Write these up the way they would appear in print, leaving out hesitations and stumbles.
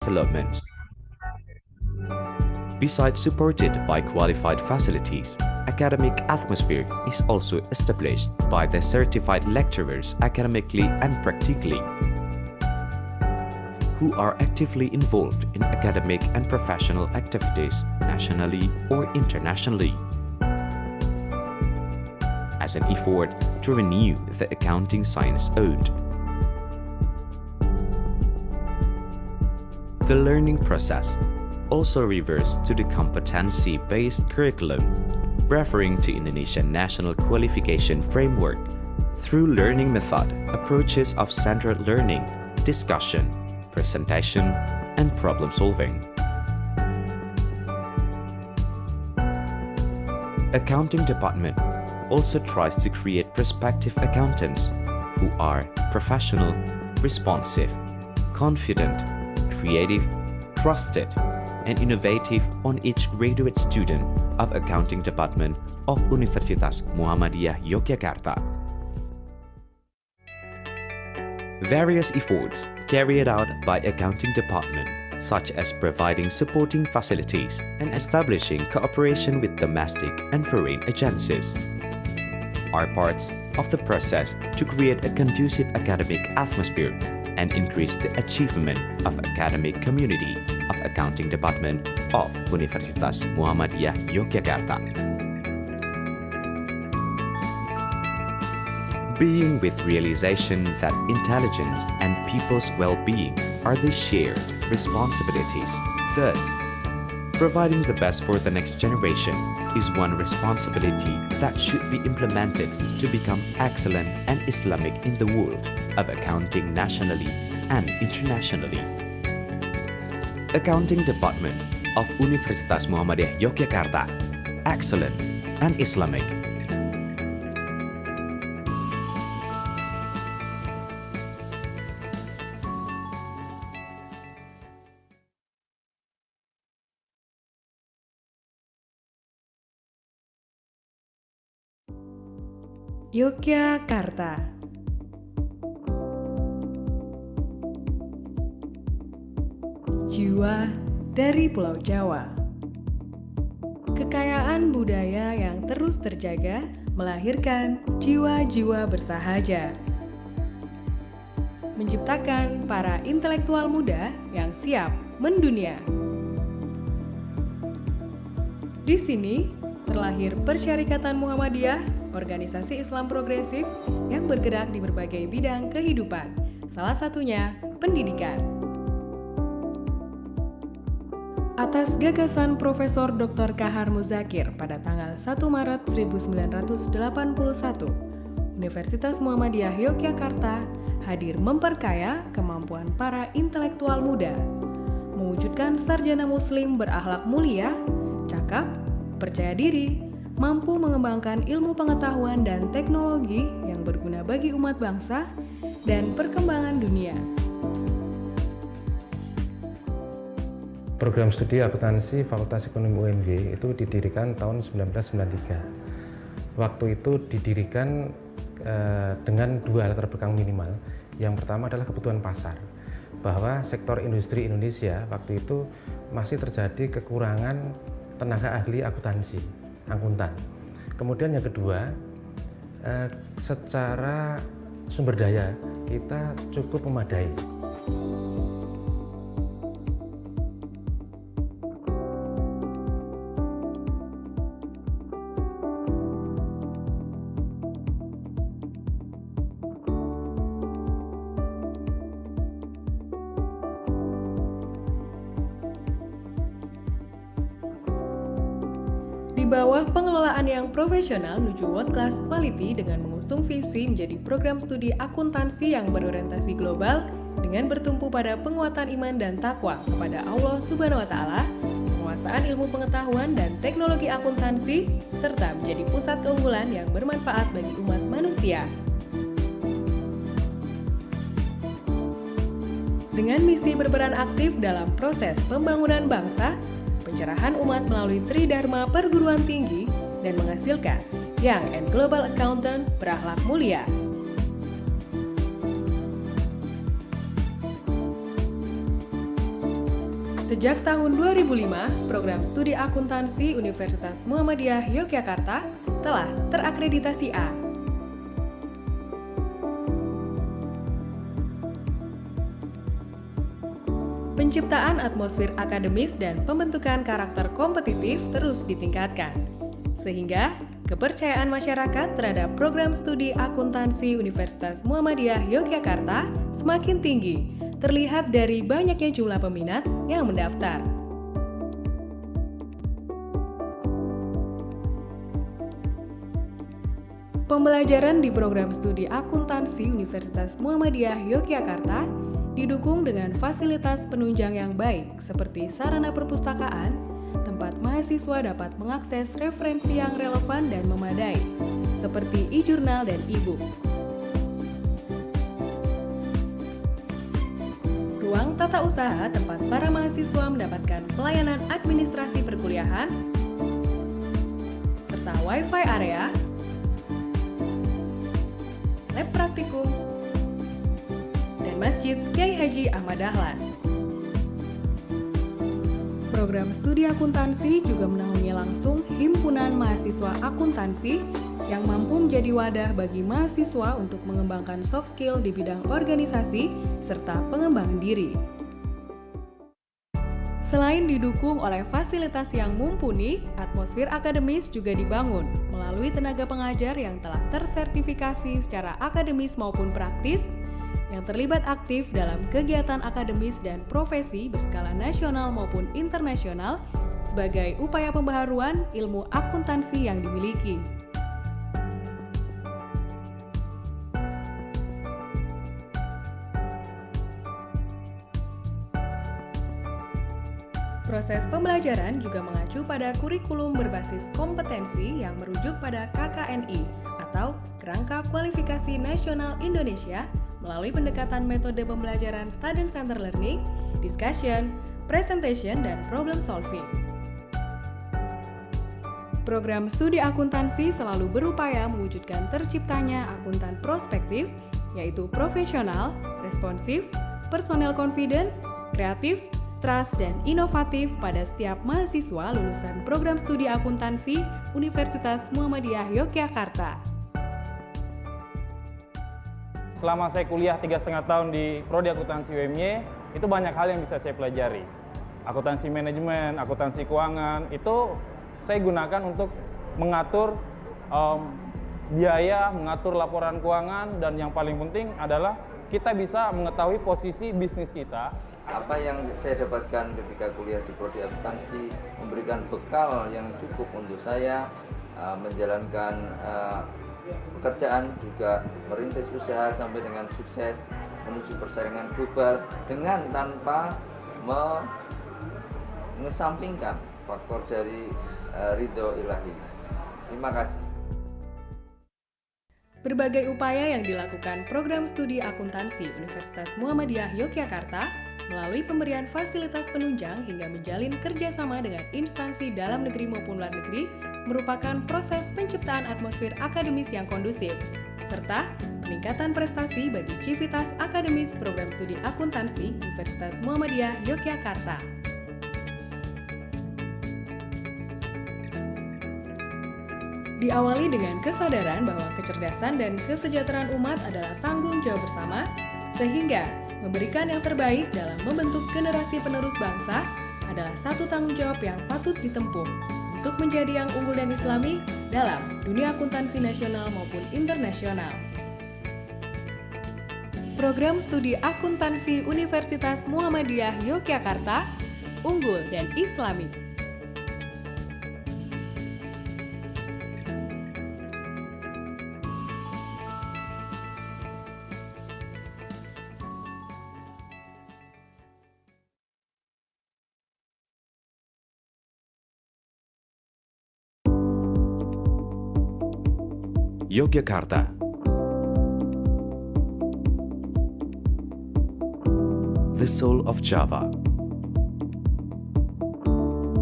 developments. Besides supported by qualified facilities, academic atmosphere is also established by the certified lecturers academically and practically, who are actively involved in academic and professional activities nationally or internationally, as an effort to renew the accounting science ode. The learning process also refers to the competency-based curriculum, referring to Indonesian National Qualification Framework, through learning method approaches of centered learning, discussion, presentation, and problem solving. Accounting department also tries to create prospective accountants who are professional, responsive, confident, creative, trusted, and innovative on each graduate student of Accounting Department of Universitas Muhammadiyah Yogyakarta. Various efforts carried out by Accounting Department, such as providing supporting facilities and establishing cooperation with domestic and foreign agencies, are parts of the process to create a conducive academic atmosphere and increase the achievement of academic community of Accounting Department of Universitas Muhammadiyah Yogyakarta. Being with realization that intelligence and people's well-being are the shared responsibilities. Thus, providing the best for the next generation is one responsibility that should be implemented to become excellent and Islamic in the world of accounting nationally and internationally. Accounting Department of Universitas Muhammadiyah Yogyakarta, excellent and Islamic. Yogyakarta. Jiwa dari Pulau Jawa. Kekayaan budaya yang terus terjaga melahirkan jiwa-jiwa bersahaja, menciptakan para intelektual muda yang siap mendunia. Di sini terlahir Persyarikatan Muhammadiyah, organisasi Islam progresif yang bergerak di berbagai bidang kehidupan, salah satunya pendidikan. Atas gagasan Profesor Dr. Kahar Muzakir pada tanggal 1 Maret 1981, Universitas Muhammadiyah Yogyakarta hadir memperkaya kemampuan para intelektual muda, mewujudkan sarjana muslim berakhlak mulia, cakap, percaya diri, mampu mengembangkan ilmu pengetahuan dan teknologi yang berguna bagi umat bangsa dan perkembangan dunia. Program studi akuntansi Fakultas Ekonomi UNY itu didirikan tahun 1993. Waktu itu didirikan dengan dua latar belakang minimal. Yang pertama adalah kebutuhan pasar, bahwa sektor industri Indonesia waktu itu masih terjadi kekurangan tenaga ahli akuntansi, akuntan. Kemudian yang kedua, secara sumber daya kita cukup memadai. Di bawah pengelolaan yang profesional menuju world class quality dengan mengusung visi menjadi program studi akuntansi yang berorientasi global dengan bertumpu pada penguatan iman dan takwa kepada Allah Subhanahu wa Ta'ala, penguasaan ilmu pengetahuan dan teknologi akuntansi, serta menjadi pusat keunggulan yang bermanfaat bagi umat manusia. Dengan misi berperan aktif dalam proses pembangunan bangsa, pencerahan umat melalui Tridharma perguruan tinggi, dan menghasilkan Young and Global Accountant berakhlak mulia. Sejak tahun 2005, program studi akuntansi Universitas Muhammadiyah Yogyakarta telah terakreditasi A. Penciptaan atmosfer akademis dan pembentukan karakter kompetitif terus ditingkatkan, sehingga kepercayaan masyarakat terhadap program studi akuntansi Universitas Muhammadiyah Yogyakarta semakin tinggi, terlihat dari banyaknya jumlah peminat yang mendaftar. Pembelajaran di program studi akuntansi Universitas Muhammadiyah Yogyakarta didukung dengan fasilitas penunjang yang baik seperti sarana perpustakaan, tempat mahasiswa dapat mengakses referensi yang relevan dan memadai, seperti e-jurnal dan e-book. Ruang tata usaha tempat para mahasiswa mendapatkan pelayanan administrasi perkuliahan, serta Wi-Fi area, lab praktikum, dan Masjid Kyai Haji Ahmad Dahlan. Program studi akuntansi juga menaungi langsung himpunan mahasiswa akuntansi yang mampu menjadi wadah bagi mahasiswa untuk mengembangkan soft skill di bidang organisasi serta pengembangan diri. Selain didukung oleh fasilitas yang mumpuni, atmosfer akademis juga dibangun melalui tenaga pengajar yang telah tersertifikasi secara akademis maupun praktis, yang terlibat aktif dalam kegiatan akademis dan profesi berskala nasional maupun internasional sebagai upaya pembaharuan ilmu akuntansi yang dimiliki. Proses pembelajaran juga mengacu pada kurikulum berbasis kompetensi yang merujuk pada KKNI atau Kerangka Kualifikasi Nasional Indonesia melalui pendekatan metode pembelajaran Student Center Learning, Discussion, Presentation, dan Problem Solving. Program studi akuntansi selalu berupaya mewujudkan terciptanya akuntan prospektif, yaitu profesional, responsif, personal confident, kreatif, trust, dan inovatif pada setiap mahasiswa lulusan program studi akuntansi Universitas Muhammadiyah Yogyakarta. Selama saya kuliah 3,5 tahun di Prodi Akuntansi UMY, itu banyak hal yang bisa saya pelajari. Akuntansi manajemen, akuntansi keuangan, itu saya gunakan untuk mengatur biaya, mengatur laporan keuangan, dan yang paling penting adalah kita bisa mengetahui posisi bisnis kita. Apa yang saya dapatkan ketika kuliah di Prodi Akuntansi memberikan bekal yang cukup untuk saya menjalankan pekerjaan, juga merintis usaha sampai dengan sukses menuju persaingan global dengan tanpa mengesampingkan faktor dari ridho ilahi. Terima kasih. Berbagai upaya yang dilakukan program studi akuntansi Universitas Muhammadiyah Yogyakarta melalui pemberian fasilitas penunjang hingga menjalin kerjasama dengan instansi dalam negeri maupun luar negeri merupakan proses penciptaan atmosfer akademis yang kondusif, serta peningkatan prestasi bagi civitas akademis program studi akuntansi Universitas Muhammadiyah Yogyakarta. Diawali dengan kesadaran bahwa kecerdasan dan kesejahteraan umat adalah tanggung jawab bersama, sehingga memberikan yang terbaik dalam membentuk generasi penerus bangsa adalah satu tanggung jawab yang patut ditempuh untuk menjadi yang unggul dan islami dalam dunia akuntansi nasional maupun internasional. Program studi akuntansi Universitas Muhammadiyah Yogyakarta, unggul dan islami. Yogyakarta. The soul of Java.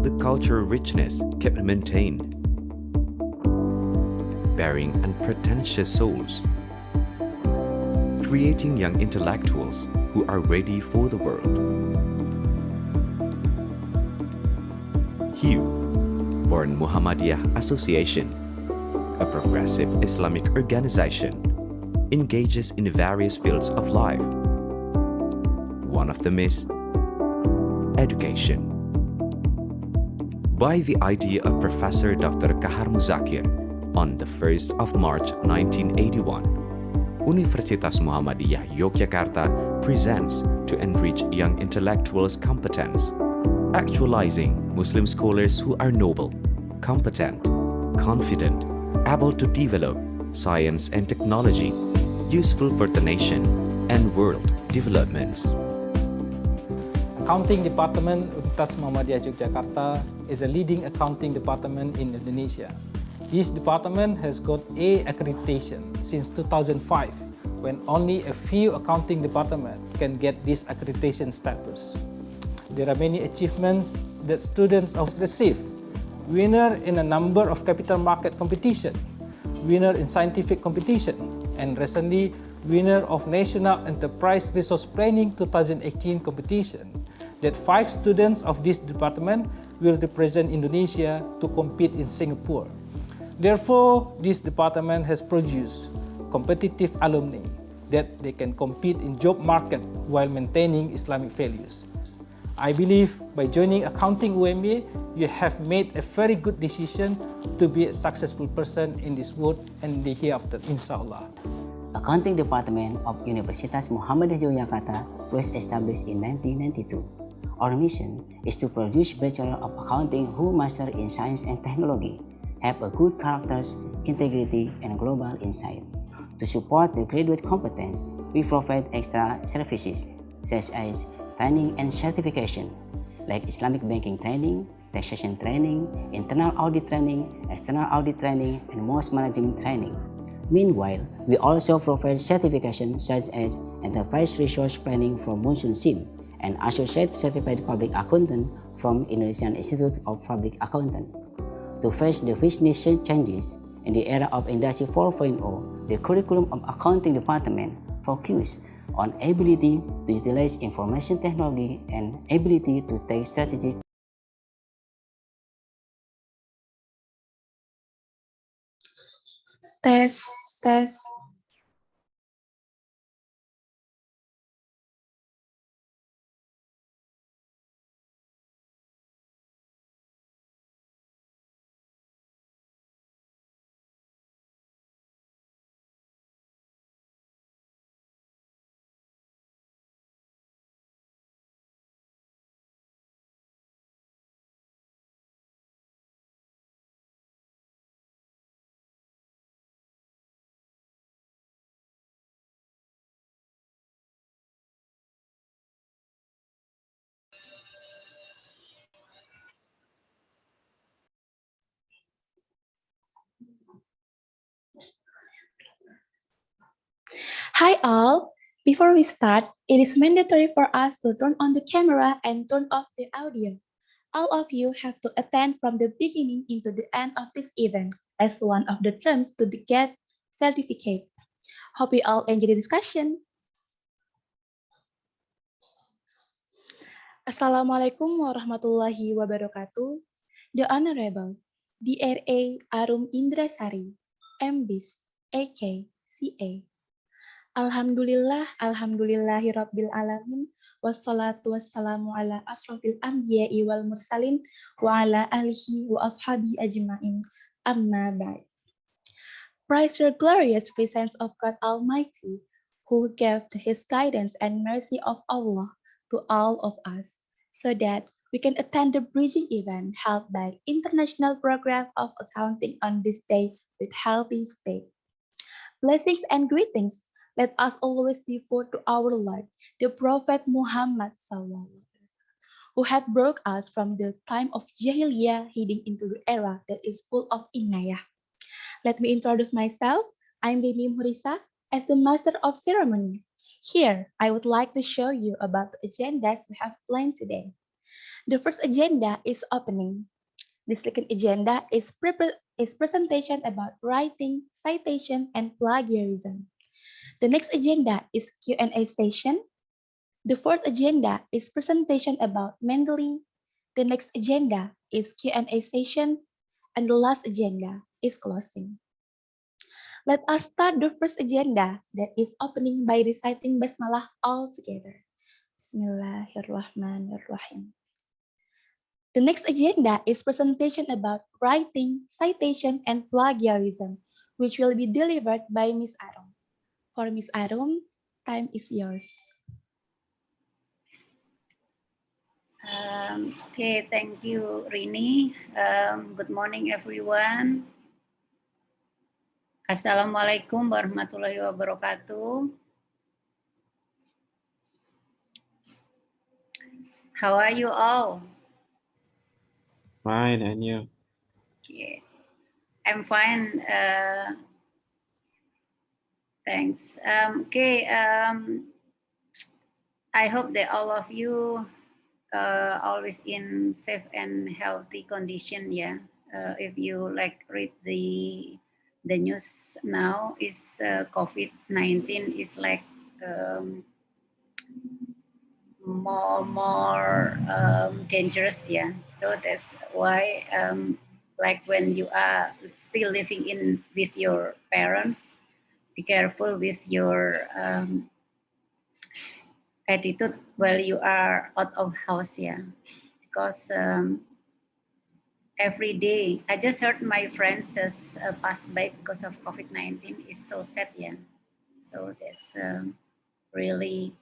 The cultural richness kept maintained, bearing unpretentious souls, creating young intellectuals who are ready for the world. PMIQ, Born Muhammadiyah Association, a progressive Islamic organization, engages in various fields of life. One of them is education. By the idea of Professor Dr. Kahar Muzakir on the 1st of March 1981, Universitas Muhammadiyah Yogyakarta presents to enrich young intellectuals' competence, actualizing Muslim scholars who are noble, competent, confident, able to develop science and technology, useful for the nation and world developments. Accounting Department Universitas Muhammadiyah Yogyakarta is a leading accounting department in Indonesia. This department has got A accreditation since 2005, when only a few accounting departments can get this accreditation status. There are many achievements that students have received. Winner in a number of capital market competition, winner in scientific competition, and recently winner of National Enterprise Resource Planning 2018 competition. That 5 students of this department will represent Indonesia to compete in Singapore. Therefore, this department has produced competitive alumni that they can compete in job market while maintaining Islamic values. I believe by joining Accounting UMY, you have made a very good decision to be a successful person in this world and the hereafter, inshallah. Accounting Department of Universitas Muhammadiyah Yogyakarta was established in 1992. Our mission is to produce Bachelor of Accounting who master in science and technology, have a good characters, integrity, and global insight. To support the graduate competence, we provide extra services such as training and certification, like Islamic banking training, taxation training, internal audit training, external audit training, and most management training. Meanwhile, we also provide certification such as Enterprise Resource Planning from Monsoon SIM and Associate Certified Public Accountant from Indonesian Institute of Public Accountant. To face the business changes in the era of Industry 4.0, the curriculum of Accounting Department focuses on ability to utilize information technology and ability to take strategic. Tes. Hi all! Before we start, it is mandatory for us to turn on the camera and turn off the audio. All of you have to attend from the beginning into the end of this event as one of the terms to get certificate. Hope you all enjoy the discussion. Assalamualaikum warahmatullahi wabarakatuh. The Honorable D.R.A. Arum Indrasari, MBis, AK, CA. Alhamdulillahirabbil alamin wassalatu wassalamu ala asrofil anbiya'i wal mursalin wa ala alihi wa ashabi ajmain amma ba'd. Praise your glorious presence of God Almighty, who gave his guidance and mercy of Allah to all of us, so that we can attend the bridging event held by International Program of Accounting on this day with healthy state. Blessings and greetings. Let us always devote to our Lord, the Prophet Muhammad SAW, who had brought us from the time of Jahiliyah heading into the era that is full of inayah. Let me introduce myself. I'm Demi Murisa as the Master of Ceremony. Here, I would like to show you about the agendas we have planned today. The first agenda is opening. The second agenda is presentation about writing, citation, and plagiarism. The next agenda is Q&A session. The fourth agenda is presentation about Mendeley. The next agenda is Q&A session, and the last agenda is closing. Let us start the first agenda, that is opening by reciting Basmalah all together. Bismillahirrahmanirrahim. The next agenda is presentation about writing, citation, and plagiarism, which will be delivered by Ms. Arum. For Ms. Arum, time is yours. Okay, thank you, Rini. Good morning, everyone. Assalamualaikum warahmatullahi wabarakatuh. How are you all? Fine, and you? Okay. I'm fine. Thanks. I hope that all of you always in safe and healthy condition. Yeah. If you like read the news now, is COVID-19 is like more dangerous. Yeah. So that's why like when you are still living in with your parents, be careful with your attitude while you are out of house. Yeah, because every day I just heard my friends just pass by because of COVID-19. It's so sad. Yeah, so that's really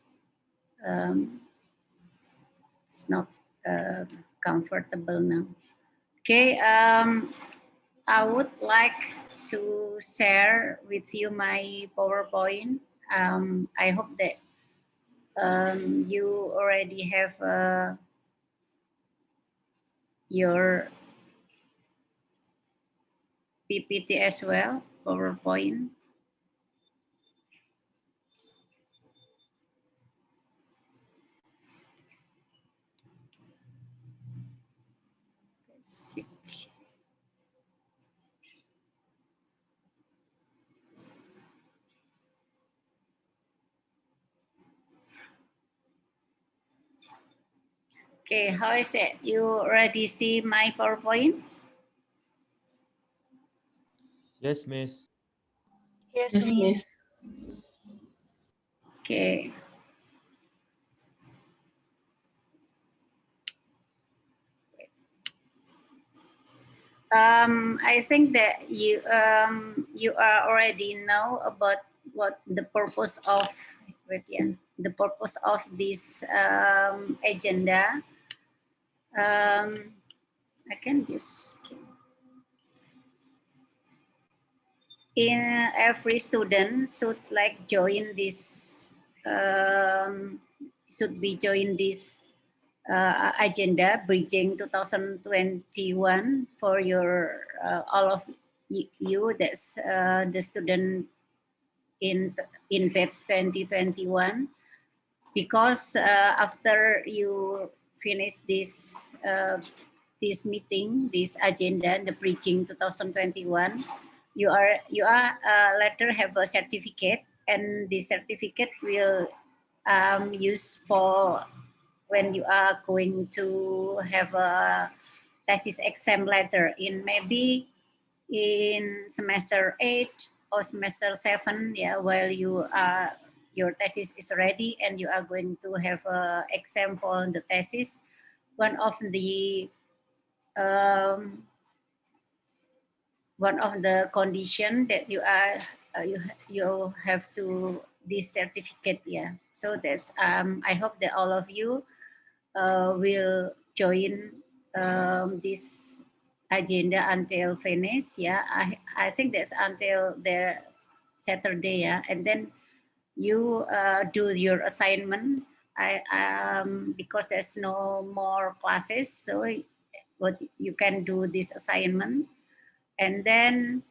it's not comfortable now. Okay, I would like to share with you my PowerPoint. I hope that you already have your PPT as well, PowerPoint. Let's see. Okay, how is it? You already see my PowerPoint? Yes, Miss. Yes, Miss. Okay. I think that you are already know about what the purpose of the purpose of this agenda. I can just every student should like join this should be join this agenda bridging 2021 for your all of you that's the student in batch 2021, because after you finish this meeting, this agenda, the bridging 2021, you are later have a certificate, and the certificate will use for when you are going to have a thesis exam later in maybe in semester 8 or semester 7, yeah, while you are your thesis is ready and you are going to have a exam for the thesis. One of the condition that you are you have to this certificate. Yeah, so that's I hope that all of you will join this agenda until finish. Yeah, I think that's until their Saturday. Yeah, and then you do your assignment. Because there's no more classes, so what you can do this assignment, and then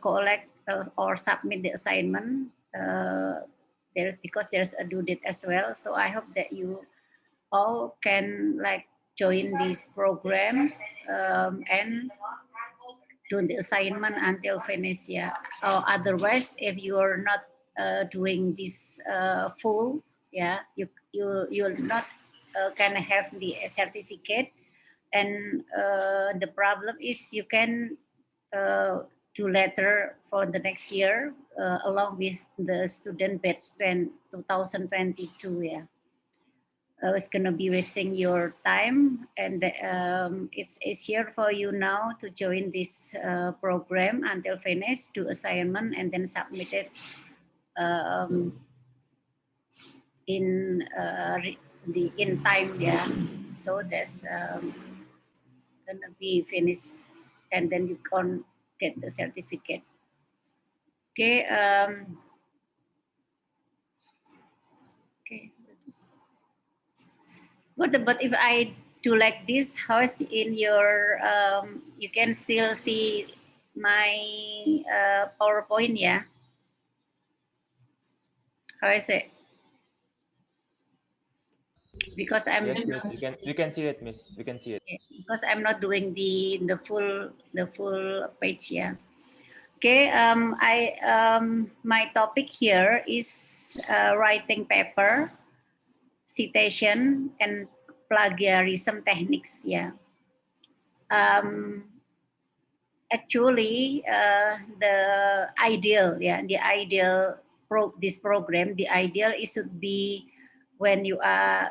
collect or submit the assignment there, because there's a due date as well. So I hope that you all can like join this program and do the assignment until finish. Yeah, or otherwise if you are not doing this full, yeah, you'll not can have the certificate. And the problem is you can do later for the next year along with the student batch 2022. Yeah, it's gonna be wasting your time, and it's easier for you now to join this program until finish, do assignment, and then submit it um, in in time. Yeah, so that's gonna be finished, and then you can get the certificate. Okay. Okay. What about if I do like this? How's in your? You can still see my PowerPoint, yeah. How is it? Because I'm Yes, Miss. We can see it, Miss. We can see it. because I'm not doing the full page, yeah. Okay. My topic here is writing paper, citation, and plagiarism techniques, yeah. Actually, the ideal this program, the ideal is should be when you are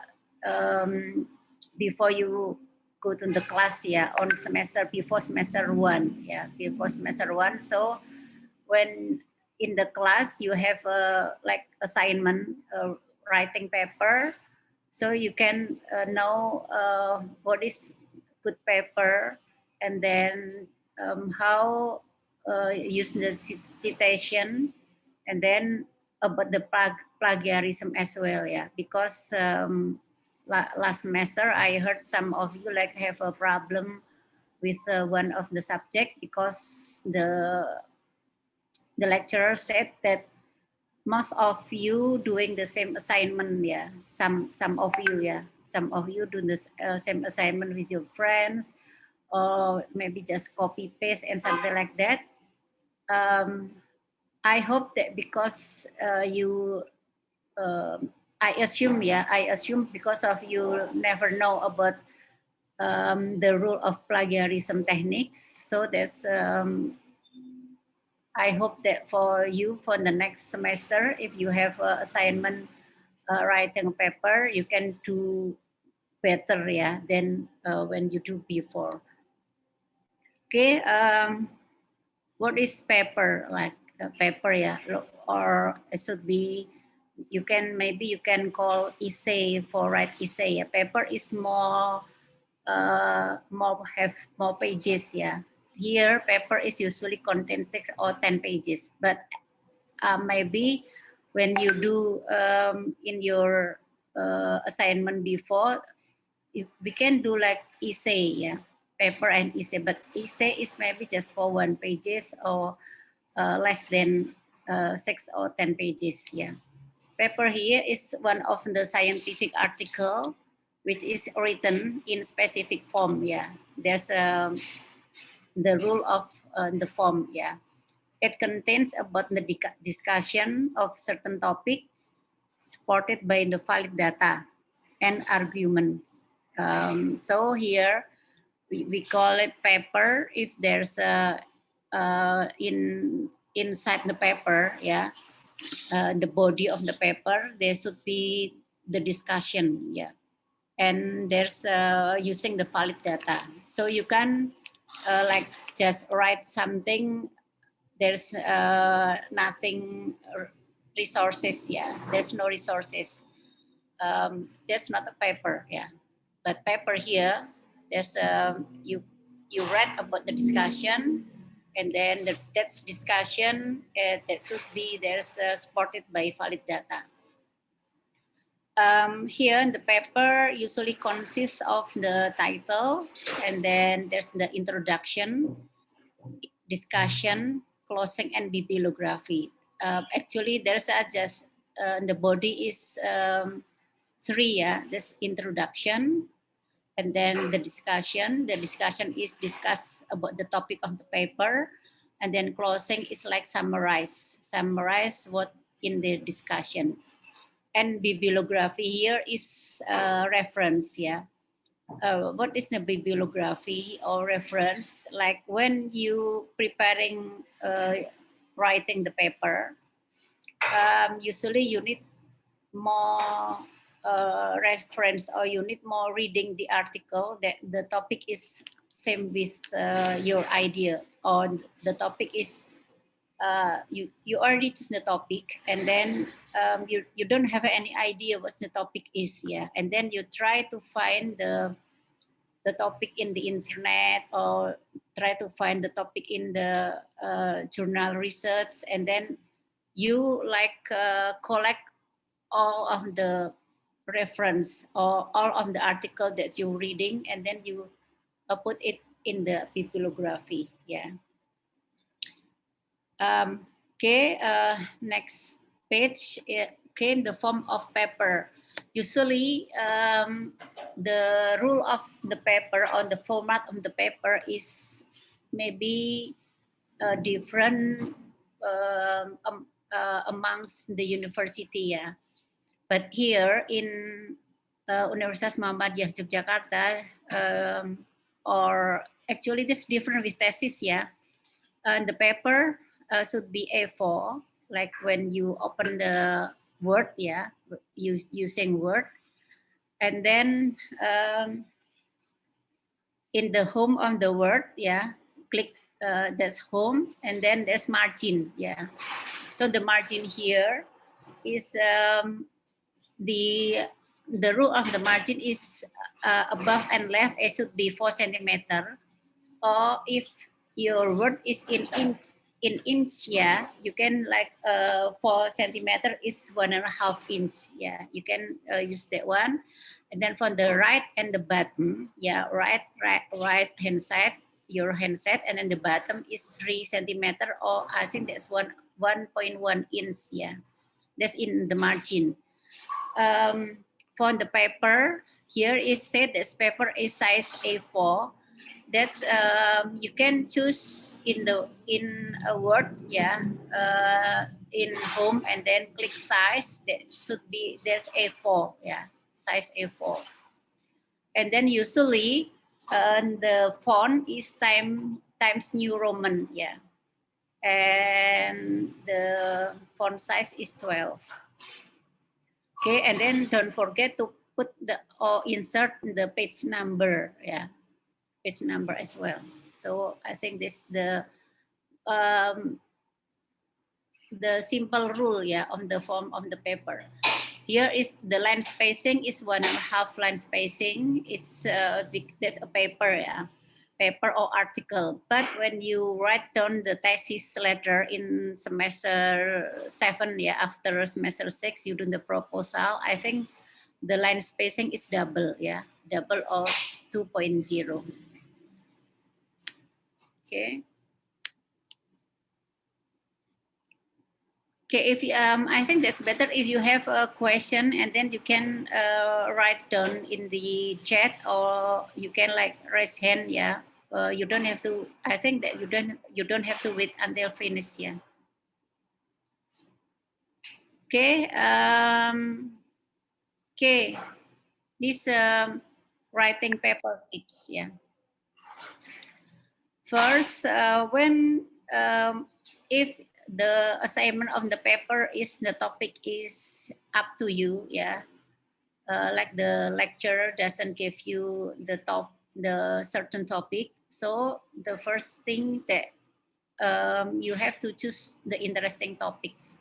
before you go to the class, yeah, on semester before semester one, yeah, before semester one. So when in the class you have a like assignment, writing paper, so you can know what is good paper, and then how use the citation, and then about the plagiarism as well, yeah, because last semester I heard some of you like have a problem with one of the subject because the lecturer said that most of you doing the same assignment, yeah, some of you, yeah, some of you do the same assignment with your friends, or maybe just copy paste and something like that. I hope that because you I assume, yeah, I assume because of you never know about the rule of plagiarism techniques, so that's I hope that for you for the next semester, if you have assignment writing paper, you can do better, yeah, than when you do before. Okay, what is paper? Like paper, yeah, or it should be. You can maybe you can call essay for write essay. Yeah. Paper is more have more pages, yeah. Here paper is usually contain 6 or 10 pages, but maybe when you do in your assignment before, we can do like essay, yeah, paper and essay, but essay is maybe just for 1 pages or less than 6 or 10 pages, yeah. Paper here is one of the scientific article which is written in specific form, yeah. There's the rule of the form, yeah. It contains about the discussion of certain topics supported by the valid data and arguments. So here we call it paper if there's a inside the paper, yeah, the body of the paper, there should be the discussion, yeah, and there's using the valid data. So you can like just write something, there's nothing resources, yeah, there's no resources, that's not a paper, yeah. But paper here, there's you read about the discussion, and then that's discussion that should be there's supported by valid data. Here the paper usually consists of the title, and then there's the introduction, discussion, closing, and bibliography. Actually, there's just the body is 3, yeah. This introduction, and then the discussion. The discussion is discuss about the topic of the paper, and then closing is like summarize what in the discussion. And bibliography here is reference, yeah. what is the bibliography or reference? Like when you preparing writing the paper, usually you need more reference, or you need more reading the article that the topic is same with your idea, or the topic is you already choose the topic, and then you don't have any idea what the topic is, yeah, and then you try to find the topic in the internet, or try to find the topic in the journal research, and then you like collect all of the reference or all of the article that you're reading, and then you put it in the bibliography, yeah. Okay, next page. Okay, in the form of paper. Usually, the rule of the paper on the format of the paper is maybe different amongst the university, yeah. But here in Universitas Muhammadiyah Yogyakarta, or actually this different with thesis, yeah. And the paper should be A4, like when you open the Word, yeah, using Word. And then in the home of the Word, yeah, click that's home, and then there's margin, yeah. So the margin here is the rule of the margin is above and left, it should be 4 centimeter. Or if your word is in inch, yeah, you can like 4 centimeter is 1.5 inch, yeah, you can use that one. And then for the right and the bottom, yeah, right hand side, your hand side, and then the bottom is 3 centimeter, or I think that's 1.1 inch, yeah, that's in the margin. For the paper, here is said this paper is size A4. That's you can choose in a Word, yeah, in home, and then click size. That should be there's A4, yeah, size A4. And then usually the font is Times New Roman, yeah, and the font size is 12. Okay, and then don't forget to put the or insert the page number, yeah, page number as well. So I think this the simple rule, yeah, on the form of the paper. Here is the line spacing is 1.5 line spacing. It's there's a paper, yeah, paper or article. But when you write down the thesis letter in semester 7, yeah, after semester 6, you do the proposal. I think the line spacing is double, yeah, double or 2.0. Okay. Okay, if I think that's better if you have a question, and then you can write down in the chat, or you can like raise hand, yeah. You don't have to. I think that you don't have to wait until finish, yeah. Okay. Okay. This writing paper tips, yeah. First, when if the assignment of the paper is the topic is up to you, yeah, like the lecturer doesn't give you the certain topic, so the first thing that you have to choose the interesting topics.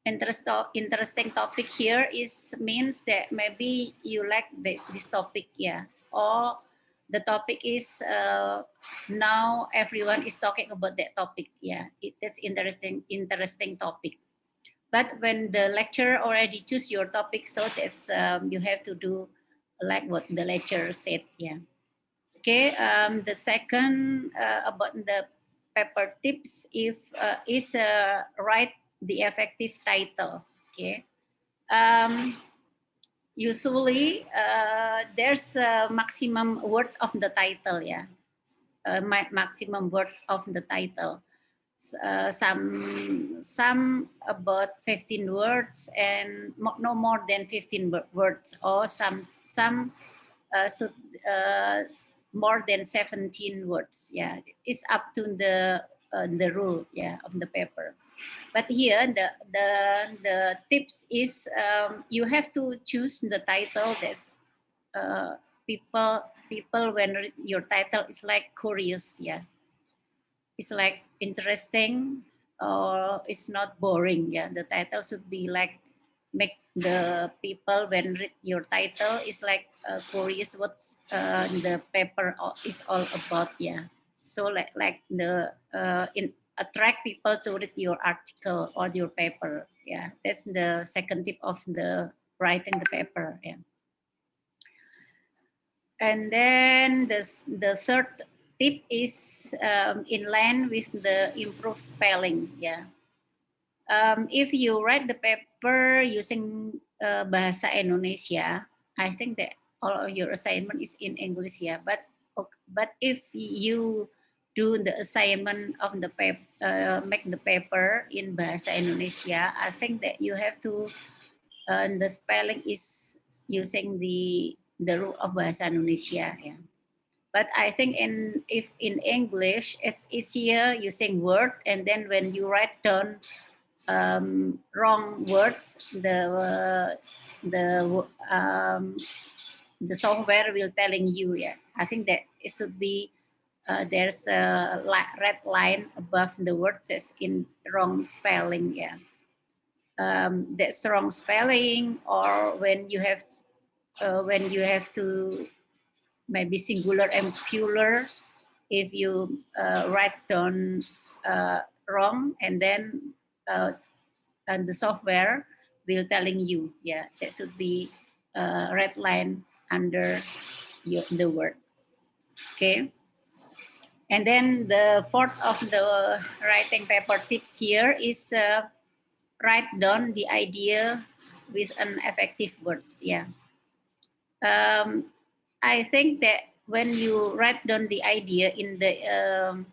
Interesting topic here is means that maybe you like this topic, yeah, or the topic is now everyone is talking about that topic, yeah, that's interesting topic. But when the lecturer already choose your topic, so that's you have to do like what the lecturer said, yeah. Okay, the second about the paper tips is write the effective title. Okay, usually there's a maximum word of the title, yeah, maximum word of the title. Some about 15 words, and no more than 15 words, or some should more than 17 words. Yeah, it's up to the rule, yeah, of the paper. But here the tips is you have to choose the title that's people when read your title is like curious, yeah, it's like interesting or it's not boring, yeah. The title should be like make the people when read your title is like curious what's the paper is all about, yeah. So like the attract people to read your article or your paper, yeah. That's the second tip of the writing the paper, yeah. And then the third tip is in line with the improved spelling, yeah. If you write the paper using bahasa Indonesia, I think that all of your assignment is in English, yeah. But if you do the assignment of the paper, make the paper in bahasa Indonesia, I think that you have to the spelling is using the rule of bahasa Indonesia, yeah. But I think if in English it's easier using word, and then when you write down wrong words, the software will telling you, yeah. I think that it should be there's a red line above the word that's in wrong spelling, yeah. That's wrong spelling, or when you have to maybe singular and plural, if you write down wrong, and then and the software will telling you, yeah, that should be red line under the word, okay. And then the fourth of the writing paper tips here is write down the idea with an effective words, yeah. I think that when you write down the idea in the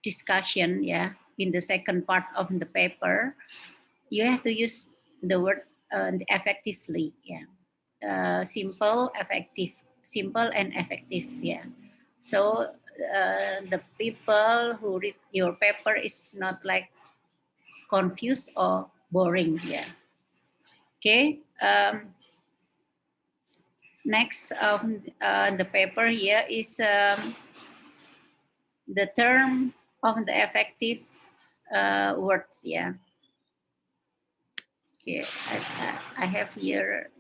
discussion, yeah, in the second part of the paper, you have to use the word effectively, yeah. Simple, effective, simple and effective, yeah. So the people who read your paper is not like confused or boring, yeah. Okay. Next of the paper here is the term of the effective words, yeah. Okay, I have here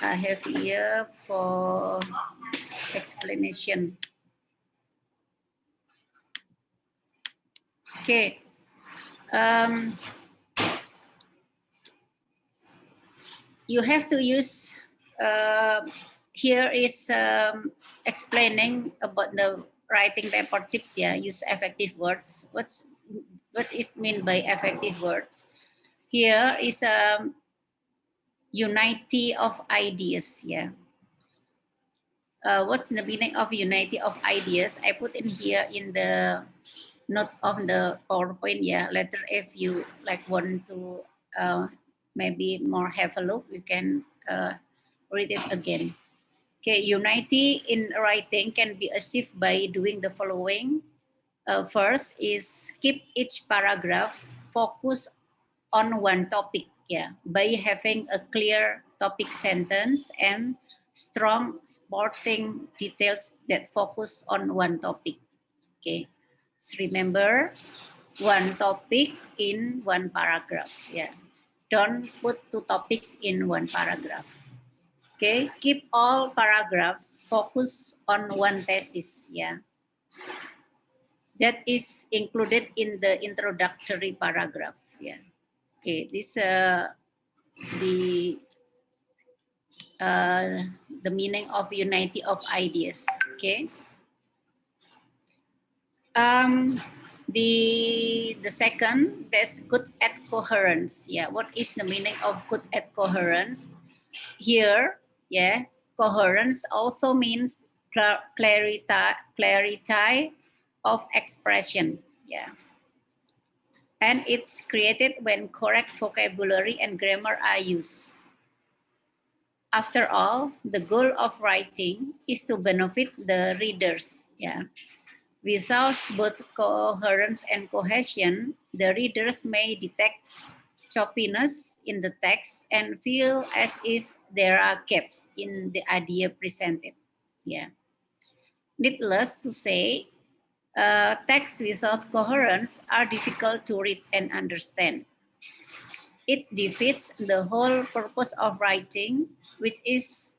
I have here for explanation. Okay. You have to use, here is explaining about the writing paper tips, yeah. Use effective words. What is mean by effective words? Here is unity of ideas, yeah. What's the meaning of unity of ideas? I put in here in the note of the PowerPoint, yeah. Later, if you like want to maybe more have a look, you can read it again. Okay, unity in writing can be achieved by doing the following. First is keep each paragraph focus on one topic, yeah, by having a clear topic sentence and strong supporting details that focus on one topic. Okay, so remember, one topic in one paragraph, yeah. Don't put two topics in one paragraph. Okay, keep all paragraphs focus on one thesis, yeah. That is included in the introductory paragraph, yeah. Okay, this the meaning of unity of ideas, okay. The second, that's good at coherence, yeah. What is the meaning of good at coherence? Here, yeah, coherence also means clarity of expression, yeah. and it's created when correct vocabulary and grammar are used. After all, the goal of writing is to benefit the readers. Yeah. Without both coherence and cohesion, the readers may detect choppiness in the text and feel as if there are gaps in the idea presented. Yeah. Needless to say, texts without coherence are difficult to read and understand. It defeats the whole purpose of writing, which is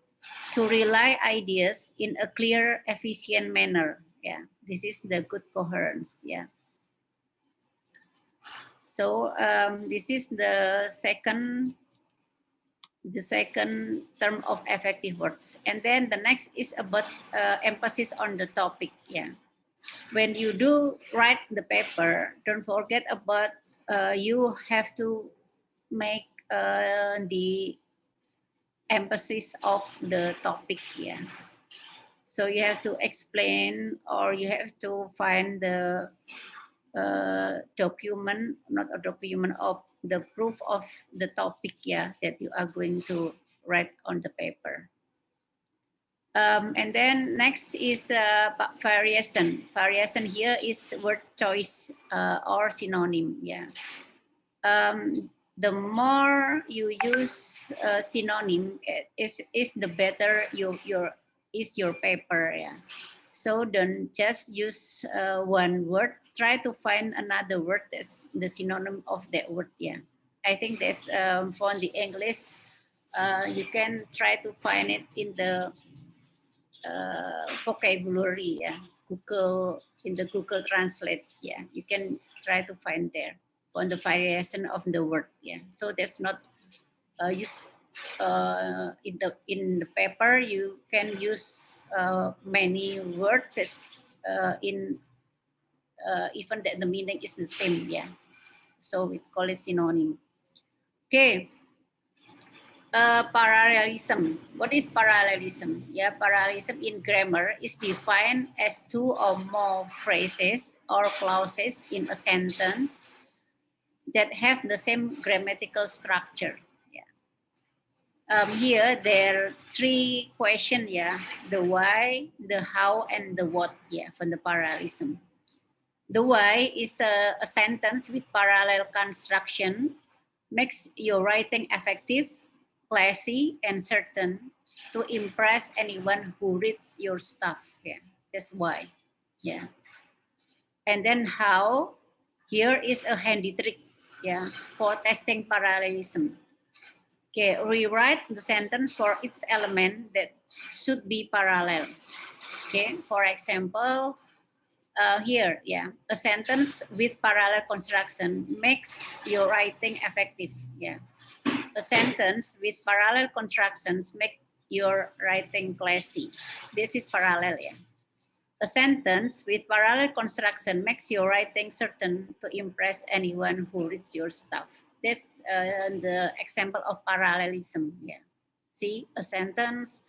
to relay ideas in a clear, efficient manner. Yeah, this is the good coherence. Yeah. So this is the second term of effective words, and then the next is about emphasis on the topic. Yeah. When you do write the paper, don't forget about you have to make the emphasis of the topic. Yeah. So you have to explain, or you have to find the document, not a document, of the proof of the topic, yeah, that you are going to write on the paper. And then next is variation. Variation here is word choice or synonym. Yeah. The more you use synonym, is the better your paper. Yeah. So don't just use one word. Try to find another word that's the synonym of that word. Yeah. I think that's for the English. You can try to find it in the vocabulary. Yeah. In the Google Translate. Yeah. You can try to find there on the variation of the word. Yeah. So that's not use in the paper. You can use many words that's in even that the meaning is the same. Yeah. So we call it synonym. Okay. Parallelism. What is parallelism? Yeah, parallelism in grammar is defined as two or more phrases or clauses in a sentence that have the same grammatical structure. Yeah. Here there are three questions. Yeah, the why, the how, and the what. Yeah, from the parallelism. The why is a sentence with parallel construction, makes your writing effective, classy, and certain to impress anyone who reads your stuff. Yeah, that's why. Yeah. And then how, here is a handy trick, yeah, for testing parallelism. Okay, rewrite the sentence for its element that should be parallel. Okay, for example, here, yeah, a sentence with parallel construction makes your writing effective. Yeah, a sentence with parallel constructions make your writing classy. This is parallel. Yeah, a sentence with parallel construction makes your writing certain to impress anyone who reads your stuff. That's the example of parallelism. Yeah, see, a sentence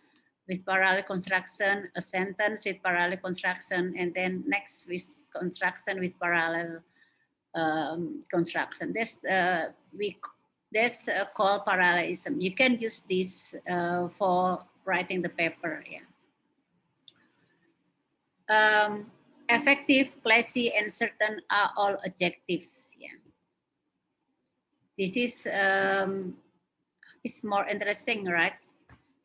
with parallel construction, a sentence with parallel construction, and then next with construction with parallel construction. That's called parallelism. You can use this for writing the paper. Yeah. Effective, classy, and certain are all adjectives. Yeah. This is more interesting, right?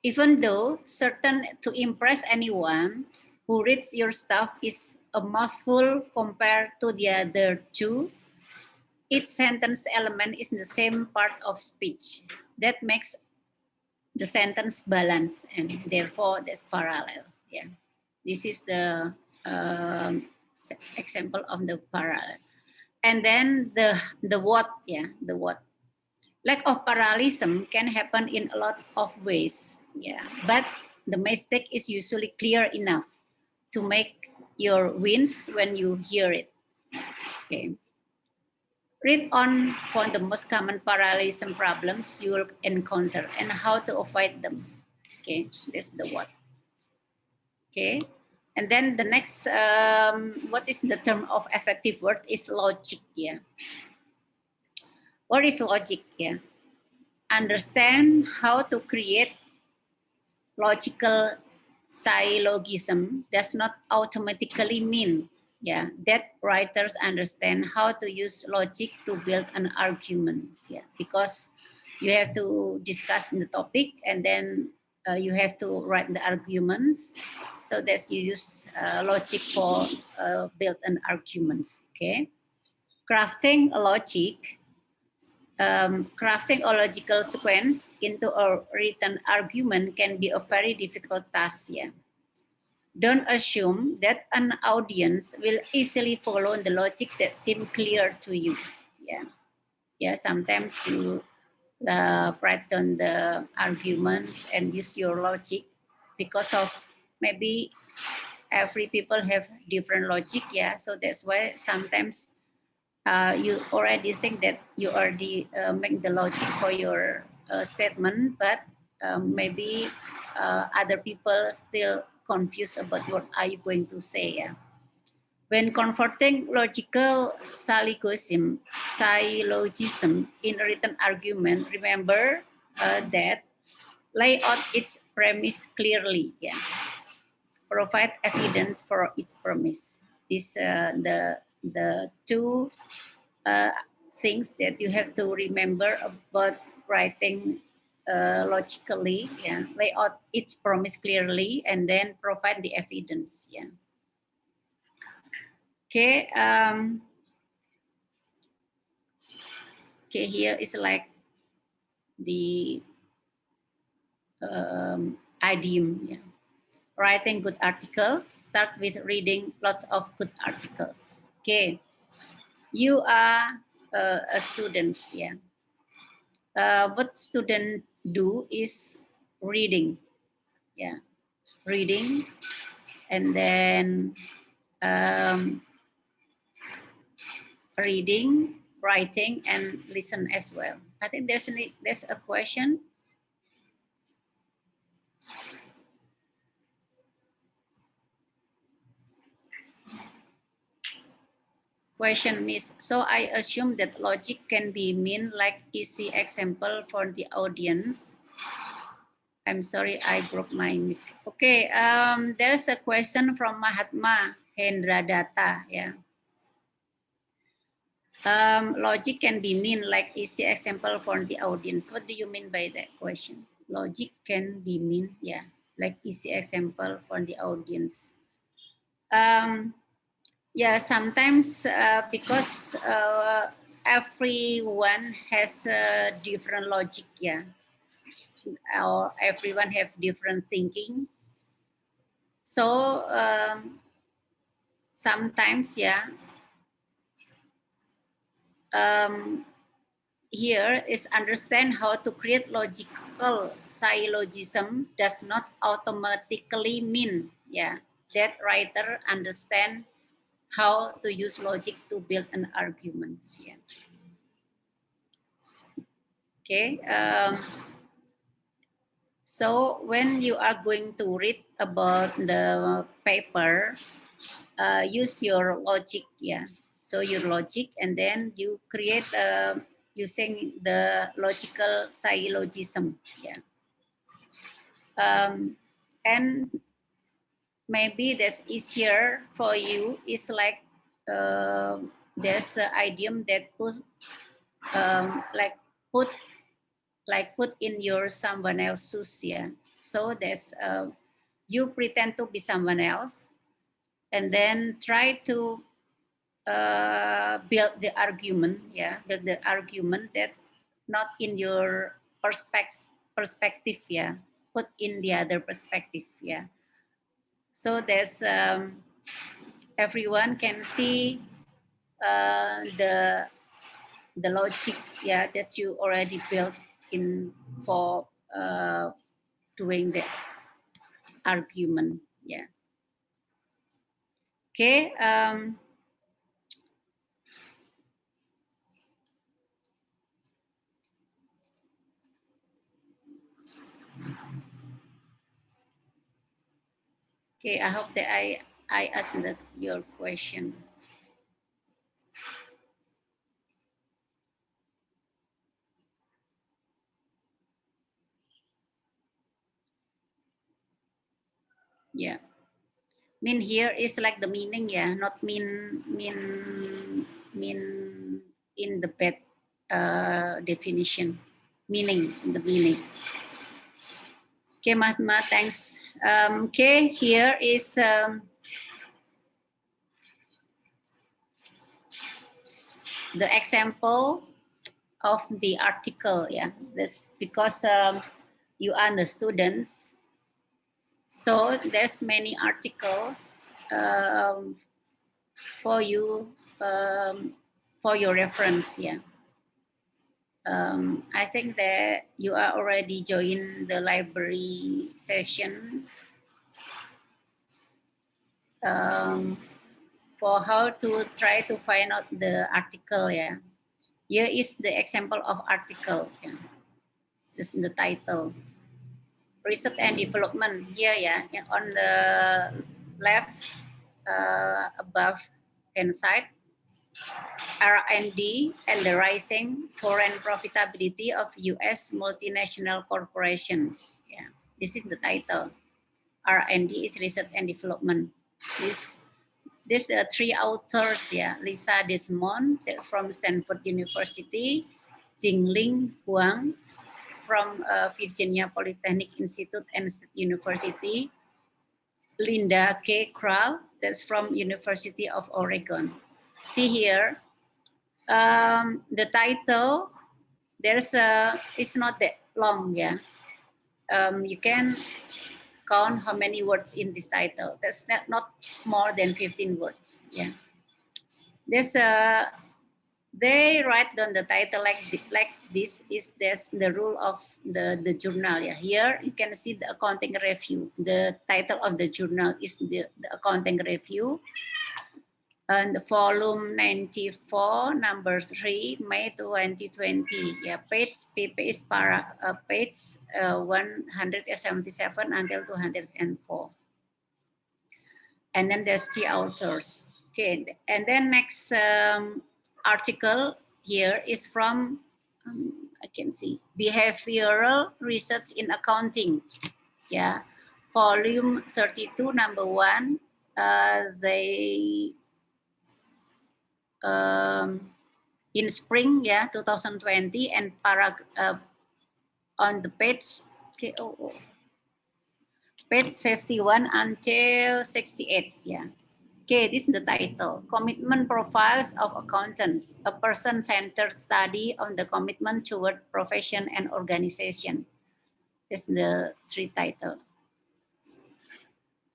Even though certain to impress anyone who reads your stuff is a mouthful compared to the other two, each sentence element is the same part of speech. That makes the sentence balance, and therefore that's parallel. Yeah, this is the example of the parallel. And then the what, yeah, the what. Lack of parallelism can happen in a lot of ways. Yeah, but the mistake is usually clear enough to make your wins when you hear it. Okay. Read on for the most common parallelism problems you will encounter and how to avoid them. Okay, that's the what. Okay, and then the next, what is the term of effective word is logic. Yeah, What is logic? Yeah. Understand how to create logical syllogism does not automatically mean that writers understand how to use logic to build an argument. Yeah, because you have to discuss the topic and then you have to write the arguments. So that's you use logic for build an argument. Okay, crafting a logic. Crafting a logical sequence into a written argument can be a very difficult task. Yeah. Don't assume that an audience will easily follow the logic that seems clear to you. Yeah. Yeah. Sometimes you write down the arguments and use your logic because of maybe every people have different logic. Yeah. So that's why sometimes you already think that you already make the logic for your statement, but maybe other people still confused about what are you going to say. Yeah? When converting logical syllogism in a written argument, remember that lay out its premise clearly. Yeah, provide evidence for its premise. This the two things that you have to remember about writing logically. Yeah, lay out its promise clearly and then provide the evidence. Yeah. Okay. Okay. Here is like the idiom. Yeah. Writing good articles. Start with reading lots of good articles. Okay. You are a student. Yeah. What students do is reading. Yeah, reading, and then reading, writing, and listen as well. I think there's a question. Question, Miss. So I assume that logic can be mean like easy example for the audience. I'm sorry, I broke my mic. Okay, there's a question from Mahatma Hendra Data. Yeah. Logic can be mean like easy example for the audience. What do you mean by that question? Logic can be mean, yeah, like easy example for the audience. Yeah, sometimes because everyone has a different logic, yeah, or everyone have different thinking. So sometimes, yeah, here is understand how to create logical syllogism does not automatically mean, yeah, that writer understand how to use logic to build an argument. Yeah. Okay. So when you are going to read about the paper, use your logic. Yeah. So your logic, and then you create using the logical syllogism. Yeah. And maybe that's easier for you. It's like there's an idiom that put in your someone else's shoes. Yeah. So that's you pretend to be someone else, and then try to build the argument. Yeah, build the argument that not in your perspective. Yeah, put in the other perspective. Yeah. So there's everyone can see the logic, yeah, that you already built in for doing the argument. Yeah. Okay. Okay. I hope that I answered your question. Yeah. Mean here is like the meaning, yeah, not mean in the bad definition. Meaning, in the meaning. Okay, Mahatma, thanks. Okay, here is the example of the article, yeah. This because you are the students, so there's many articles for you for your reference, yeah. I think that you are already joined the library session for how to try to find out the article, yeah. Here is the example of article, yeah. Just the title. Research and development here, yeah, and on the left above hand side, R&D and the rising foreign profitability of U.S. multinational corporation. Yeah, this is the title. R&D is research and development. There's three authors, yeah. Lisa Desmond, that's from Stanford University. Jingling Huang from Virginia Polytechnic Institute and State University. Linda K. Kral, that's from University of Oregon. See here, the title, it's not that long, yeah. You can count how many words in this title. That's not more than 15 words, yeah. There's they write down the title like this is this the rule of the journal, yeah. Here you can see the accounting review. The title of the journal is the accounting review, and the volume 94, number 3, May 2020. Yeah, page is page 177 until 204. And then there's the authors. Okay, and then next article here is from, I can see, Behavioral Research in Accounting. Yeah, volume 32, number 1. They in spring, yeah, 2020, and on the page, okay, page 51 until 68, yeah. Okay, this is the title, Commitment Profiles of Accountants, a person-centered study on the commitment toward profession and organization. This is the three title.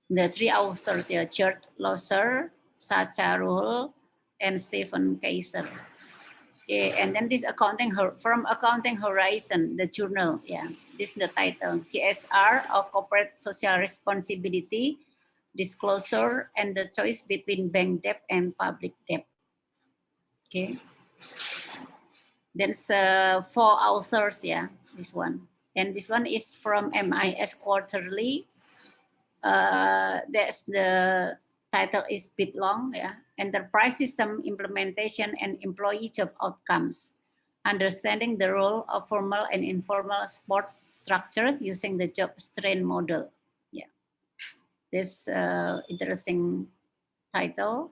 The three authors, yeah, George Loser, Sacha Ruhl, and Stephen Kaiser. Okay, and then this from Accounting Horizon, the journal, yeah. This is the title, CSR, or Corporate Social Responsibility, Disclosure, and the Choice Between Bank Debt and Public Debt. Okay. Then 4 authors, yeah, this one. And this one is from MIS Quarterly. That's the title is bit long, yeah. Enterprise System Implementation and Employee Job Outcomes. Understanding the role of formal and informal support structures using the job strain model. Yeah. This interesting title.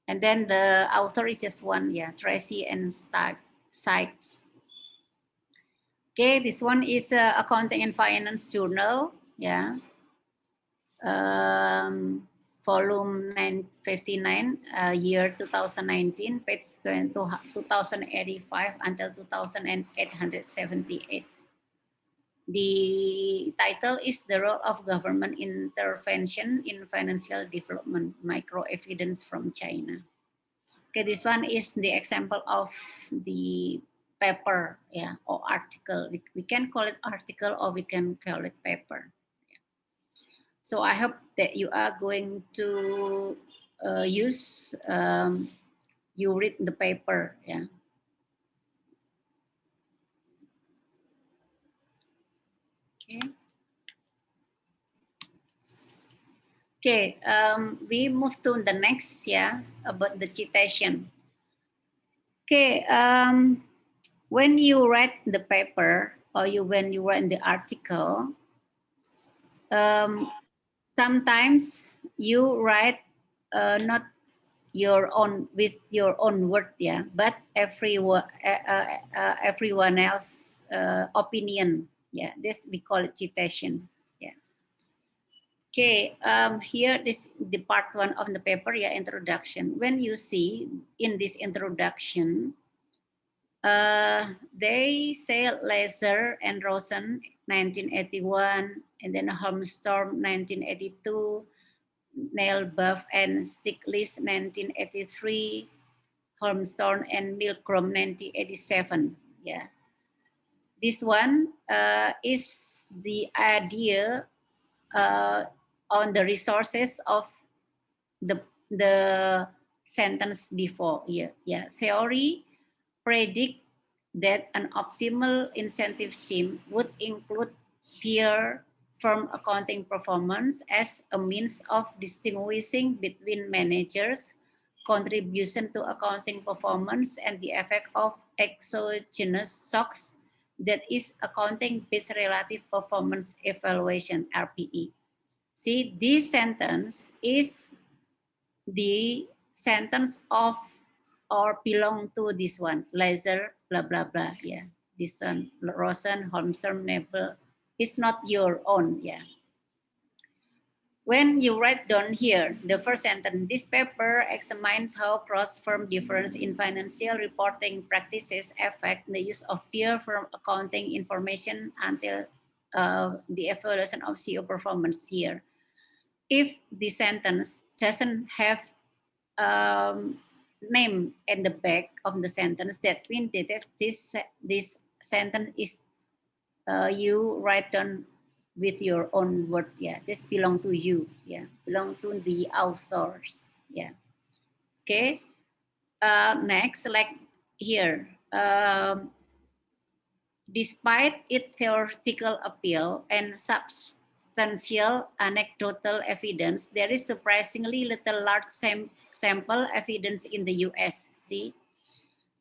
And then the author is just one, yeah, Tracy and Sykes. Okay, this one is Accounting and Finance Journal, yeah. Volume 959, year 2019, page 2085 until 2878. The title is The Role of Government Intervention in Financial Development, Micro Evidence from China. Okay, this one is the example of the paper, yeah, or article. We can call it article or we can call it paper. So I hope that you are going to use, you read the paper, yeah. Okay. Okay, we move to the next, yeah, about the citation. Okay, when you write the paper or when you write the article, sometimes you write not your own with your own word, yeah, but everyone else opinion, yeah. This we call it citation, yeah. Okay, here this the part one of the paper, yeah, introduction. When you see in this introduction, they say Laser and Rosen 1981, and then Holmstorm 1982, Nail Buff and Stiglitz 1983, Holmstorm and Milgrom 1987. Yeah, this one is the idea on the resources of the sentence before. Yeah. Theory predict that an optimal incentive scheme would include peer firm accounting performance as a means of distinguishing between managers' contribution to accounting performance and the effect of exogenous shocks, that is accounting-based relative performance evaluation, RPE. See, this sentence is the sentence of or belong to this one, Laser, blah, blah, blah, yeah. This one, Rosen, Holmstrom, Nebel, it's not your own, yeah. When you write down here, the first sentence, this paper examines how cross-firm difference in financial reporting practices affect the use of peer firm accounting information until the evaluation of CEO performance here. If the sentence doesn't have name in the back of the sentence, that means that this sentence is you write down with your own word, yeah. This belong to you, yeah. Belong to the authors, yeah. Okay. Next, like here, despite its theoretical appeal and substantial anecdotal evidence, there is surprisingly little large sample evidence in the US, see,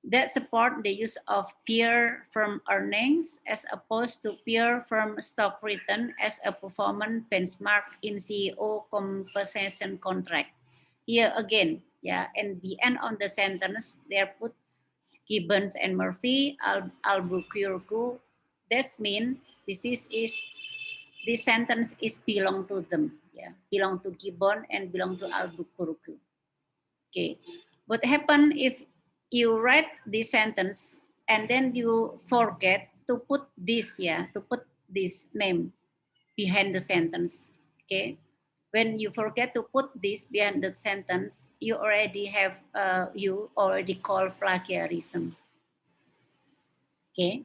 that support the use of peer firm earnings as opposed to peer firm stock return as a performance benchmark in CEO compensation contract. Here again, yeah, and the end of the sentence, they put Gibbons and Murphy, Albuquerque. That means this sentence is belong to them, yeah, belong to Gibbon and belong to Albuquerque. Okay, what happen if you write this sentence and then you forget to put this, yeah, to put this name behind the sentence, okay? When you forget to put this behind the sentence, you already have, you already call plagiarism, okay?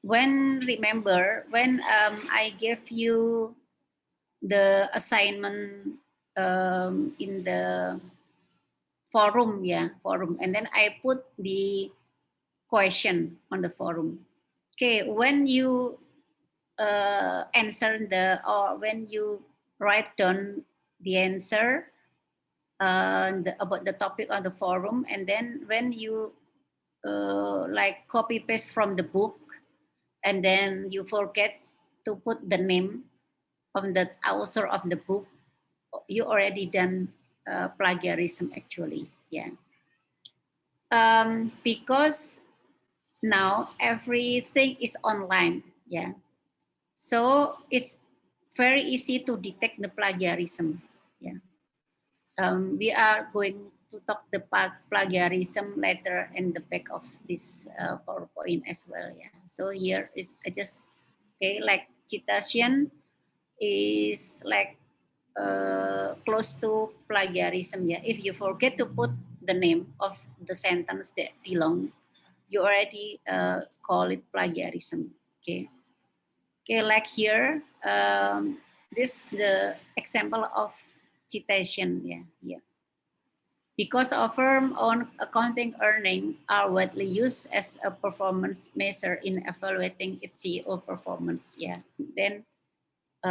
Remember when I gave you the assignment in the forum, yeah, forum, and then I put the question on the forum. Okay, when you answer or when you write down the answer about the topic on the forum, and then when you like copy paste from the book, and then you forget to put the name of the author of the book, you already done plagiarism actually, yeah. Because now everything is online, yeah. So it's very easy to detect the plagiarism, yeah. We are going to talk the plagiarism later in the back of this PowerPoint as well, yeah. So here is I just, okay, like citation is like close to plagiarism, yeah. If you forget to put the name of the sentence that belong, you already call it plagiarism, okay. Okay, like here, this the example of citation, yeah, here. Because our firm-owned accounting earnings are widely used as a performance measure in evaluating its CEO performance, yeah. Then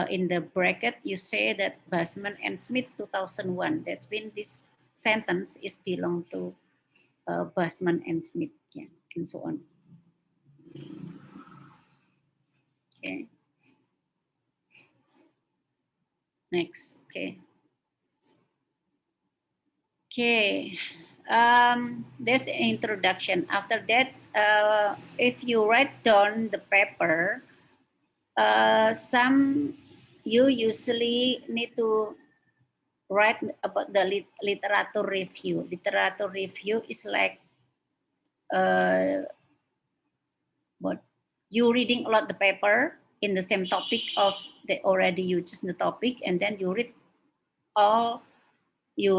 in the bracket, you say that Basman and Smith 2001. That's when this sentence is belong to Basman and Smith, yeah, and so on. Okay. Next, okay. Okay, there's an introduction. After that, if you write down the paper, you usually need to write about the literature review. Literature review is like what you reading a lot the paper in the same topic of the already you choose the topic, and then you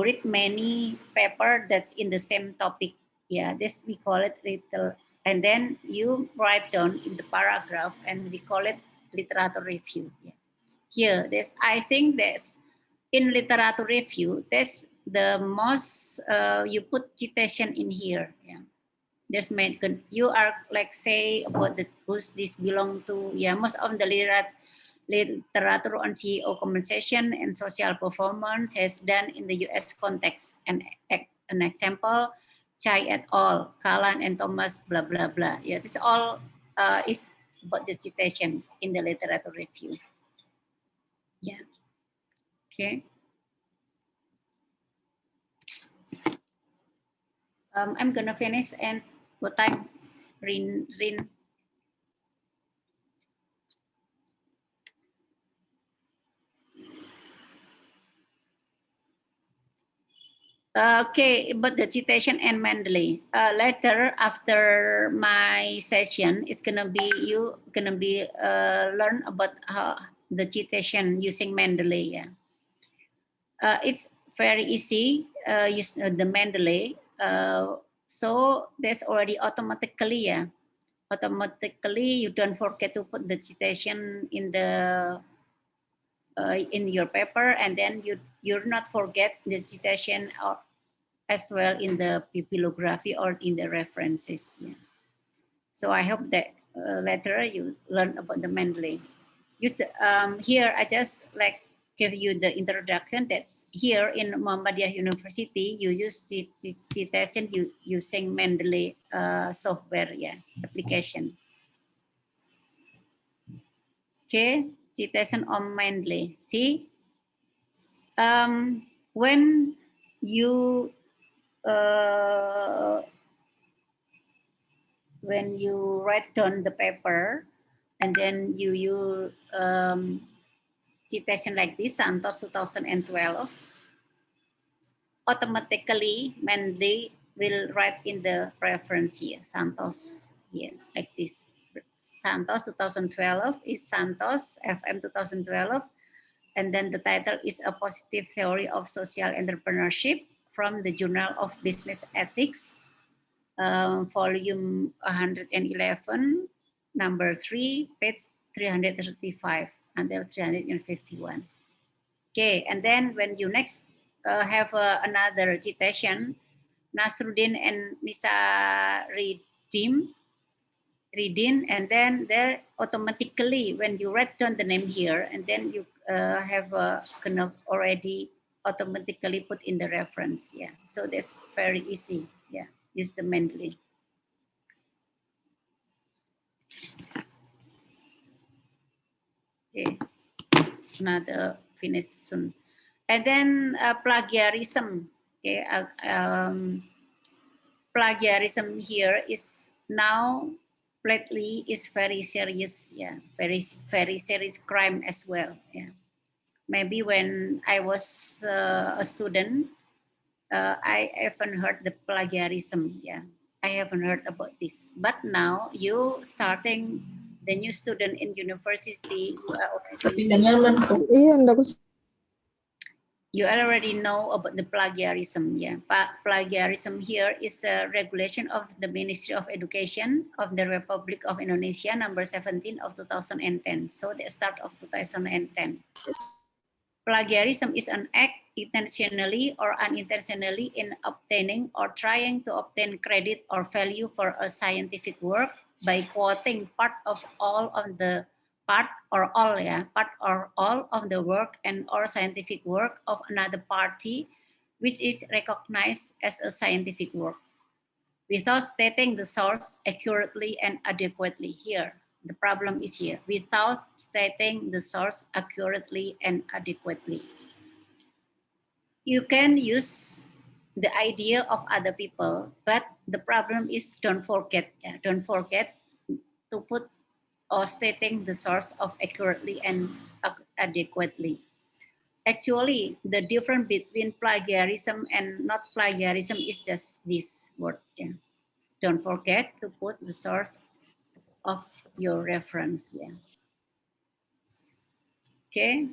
read many paper that's in the same topic. Yeah, this we call it little, and then you write down in the paragraph, and we call it literature review. Yeah. Here, I think that's in literature review. That's the most you put citation in here. Yeah. There's you are like say about the who's this belong to. Yeah, most of the literature on CEO compensation and social performance has done in the US context. And an example, Chai et al., Kalan and Thomas, blah, blah, blah. Yeah, this all is about the citation in the literature review. Yeah, okay. I'm gonna finish and what time, Rin? Okay, but the citation and Mendeley. Later, after my session, it's gonna be learn about the citation using Mendeley. Yeah, it's very easy. Use the Mendeley. So there's already automatically. Yeah, automatically you don't forget to put the citation in the in your paper, and then you're not forget the citation or as well in the bibliography or in the references. Yeah. So I hope that later you learn about the Mendeley. Here I just like give you the introduction. That's here in Muhammadiyah University. You use citation using Mendeley software, yeah, application. Okay, citation on Mendeley. See, when you write down the paper and then you citation like this, Santos 2012, automatically Mendeley will write in the reference here, Santos here, like this. Santos 2012 is Santos FM 2012, and then the title is A Positive Theory of Social Entrepreneurship from the Journal of Business Ethics, volume 111, number 3, page 335 until 351. Okay, and then when you next have another citation, Nasruddin and Nisa Reading, and then there automatically when you write down the name here, and then you have kind of already automatically put in the reference. Yeah, so that's very easy. Yeah, use the Mendeley. Okay, another finish soon. And then plagiarism. Okay, plagiarism here is now lately is very serious. Yeah, very serious crime as well. Yeah, maybe when I was a student, I haven't heard the plagiarism. Yeah, I haven't heard about this. But now you starting the new student in university, you already know about the plagiarism. Yeah, plagiarism here is a regulation of the Ministry of Education of the Republic of Indonesia, number 17 of 2010. So the start of 2010. Plagiarism is an act intentionally or unintentionally in obtaining or trying to obtain credit or value for a scientific work by quoting part or all of the work and or scientific work of another party which is recognized as a scientific work without stating the source accurately and adequately. Here The problem is here, without stating the source accurately and adequately. You can use the idea of other people, but the problem is don't forget to put or stating the source of accurately and adequately. Actually, the difference between plagiarism and not plagiarism is just this word. Yeah. Don't forget to put the source of your reference. Yeah. Okay.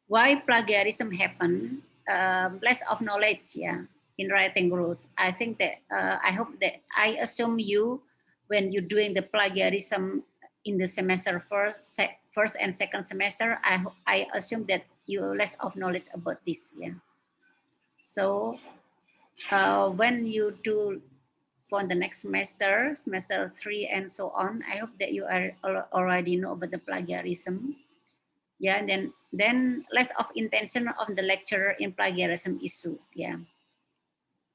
Why plagiarism happen? Less of knowledge. Yeah. In writing rules, I think that I hope that I assume you when you're doing the plagiarism in the semester first and second semester, I assume that you less of knowledge about this. Yeah. So when you do for the next semester, semester 3 and so on, I hope that you are already know about the plagiarism. Yeah, and then less of intention of the lecturer in plagiarism issue. Yeah.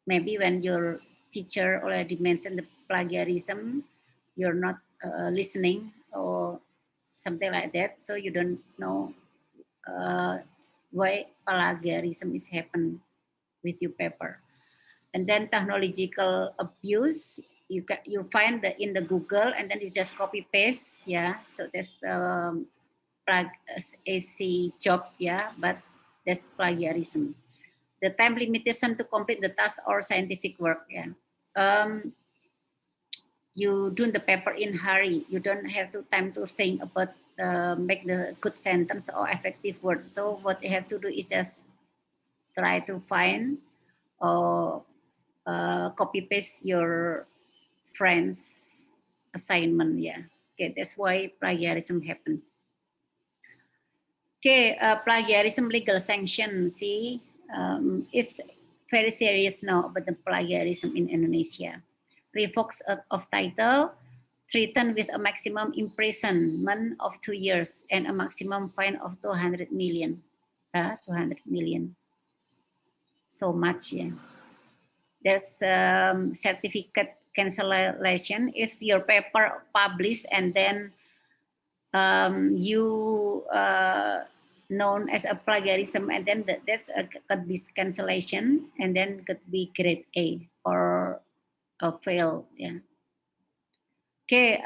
Maybe when your teacher already mentioned the plagiarism, you're not listening or something like that. So you don't know why plagiarism is happen with your paper. And then technological abuse, you find that in the Google and then you just copy paste. Yeah. So that's the AC job. Yeah. But that's plagiarism. The time limitation to complete the task or scientific work. Yeah. You do the paper in hurry. You don't have to time to think about make the good sentence or effective word. So what you have to do is just try to find or copy paste your friend's assignment. Yeah. Okay, that's why plagiarism happened. Okay, plagiarism legal sanction. See, it's very serious now about the plagiarism in Indonesia. Revokes of title, threatened with a maximum imprisonment of 2 years and a maximum fine of 200 million. 200 million. So much, yeah. There's certificate cancellation if your paper published and then you known as a plagiarism, and then that's could be cancellation, and then could be grade A or a fail. Yeah. Okay.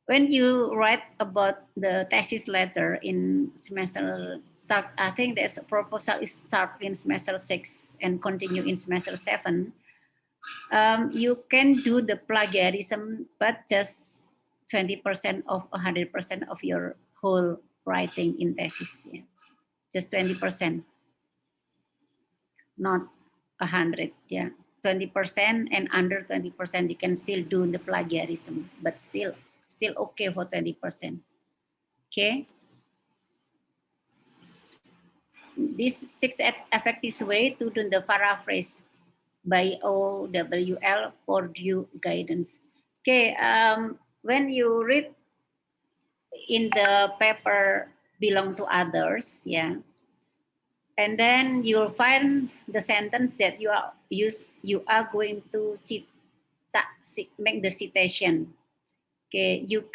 When you write about the thesis letter in semester start, I think there's a proposal is start in semester 6 and continue in semester 7. You can do the plagiarism, but just 20% of 100% of your whole writing in thesis. Yeah. Just 20%, not 100. Yeah, 20% and under 20%, you can still do the plagiarism, but still okay for 20%. Okay. This 6 effective way to do the paraphrase by OWL for due guidance. Okay, when you read in the paper belong to others, yeah, and then you'll find the sentence that you are going to make the citation. Okay, you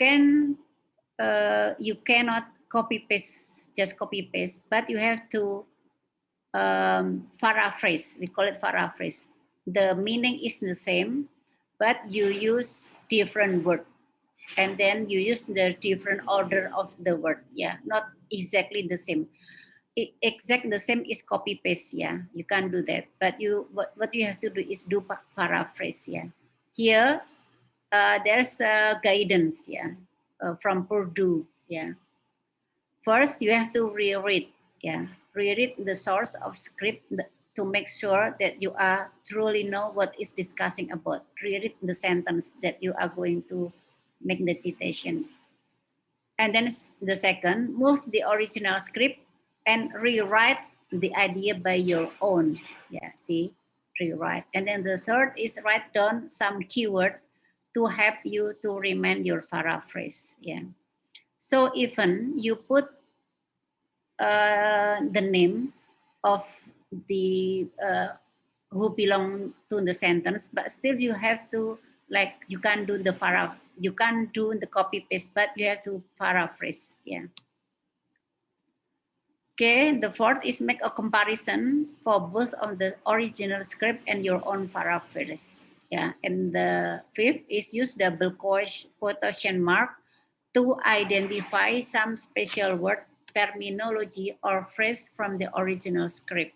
cannot copy paste, just copy paste, but you have to paraphrase. We call it paraphrase. The meaning is the same, but you use different word, and then you use the different order of the word. Yeah, not exactly the same. Exact the same is copy paste. Yeah, you can't do that. But what you have to do is do paraphrase. Yeah, here there's a guidance. Yeah, from Purdue. Yeah, first you have to reread. Yeah, reread the source of script to make sure that you are truly know what is discussing about. Reread the sentence that you are going to make the citation. And then the second, move the original script and rewrite the idea by your own. Yeah, see, rewrite. And then the third is write down some keyword to help you to remind your paraphrase. Yeah. So even you put the name of the who belong to the sentence, but still you have to like you can't do the you can't do the copy paste, but you have to paraphrase. Yeah. Okay, the fourth is make a comparison for both of the original script and your own paraphrase. Yeah, and the fifth is use double quotation mark to identify some special word, terminology, or phrase from the original script.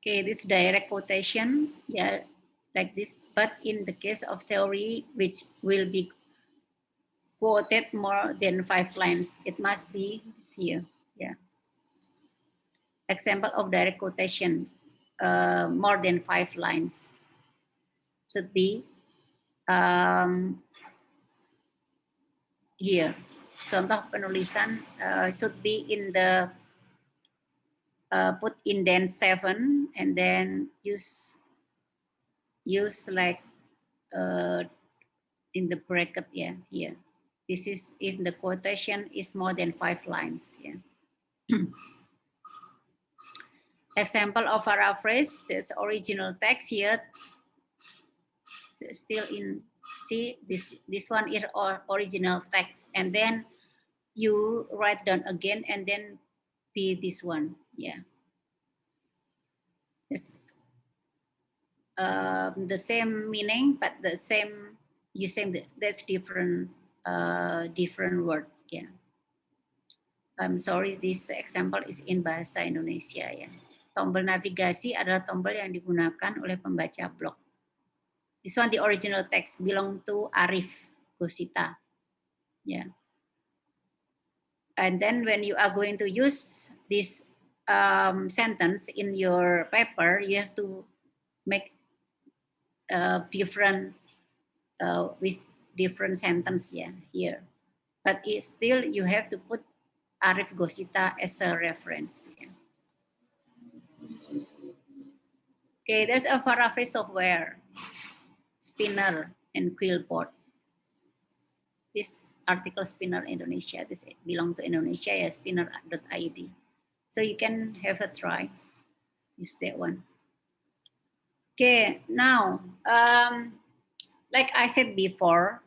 Okay, this direct quotation, yeah, like this, but in the case of theory, which will be quoted more than 5 lines, it must be here. Yeah. Example of direct quotation, more than 5 lines should be here. Contoh penulisan should be in the put indent 7 and then use like in the bracket, yeah, here. This is if the quotation is more than 5 lines. Yeah. Example of paraphrase, this original text here, still in, see this one is original text, and then you write down again and then be this one. Yeah. The same meaning, but the same using that's different different word. Yeah. I'm sorry, this example is in bahasa Indonesia ya. Tombol navigasi adalah tombol yang digunakan oleh pembaca blog. This one the original text belong to Arif Gosita. Yeah. And then when you are going to use this sentence in your paper, you have to make different with different sentence, yeah, here. But still you have to put Arif Gosita as a reference. Yeah. Okay, there's a paraphrase software, Spinner and Quillboard. This article Spinner Indonesia, this belong to Indonesia, yeah, spinner.id. So you can have a try, use that one. Okay, now, like I said before,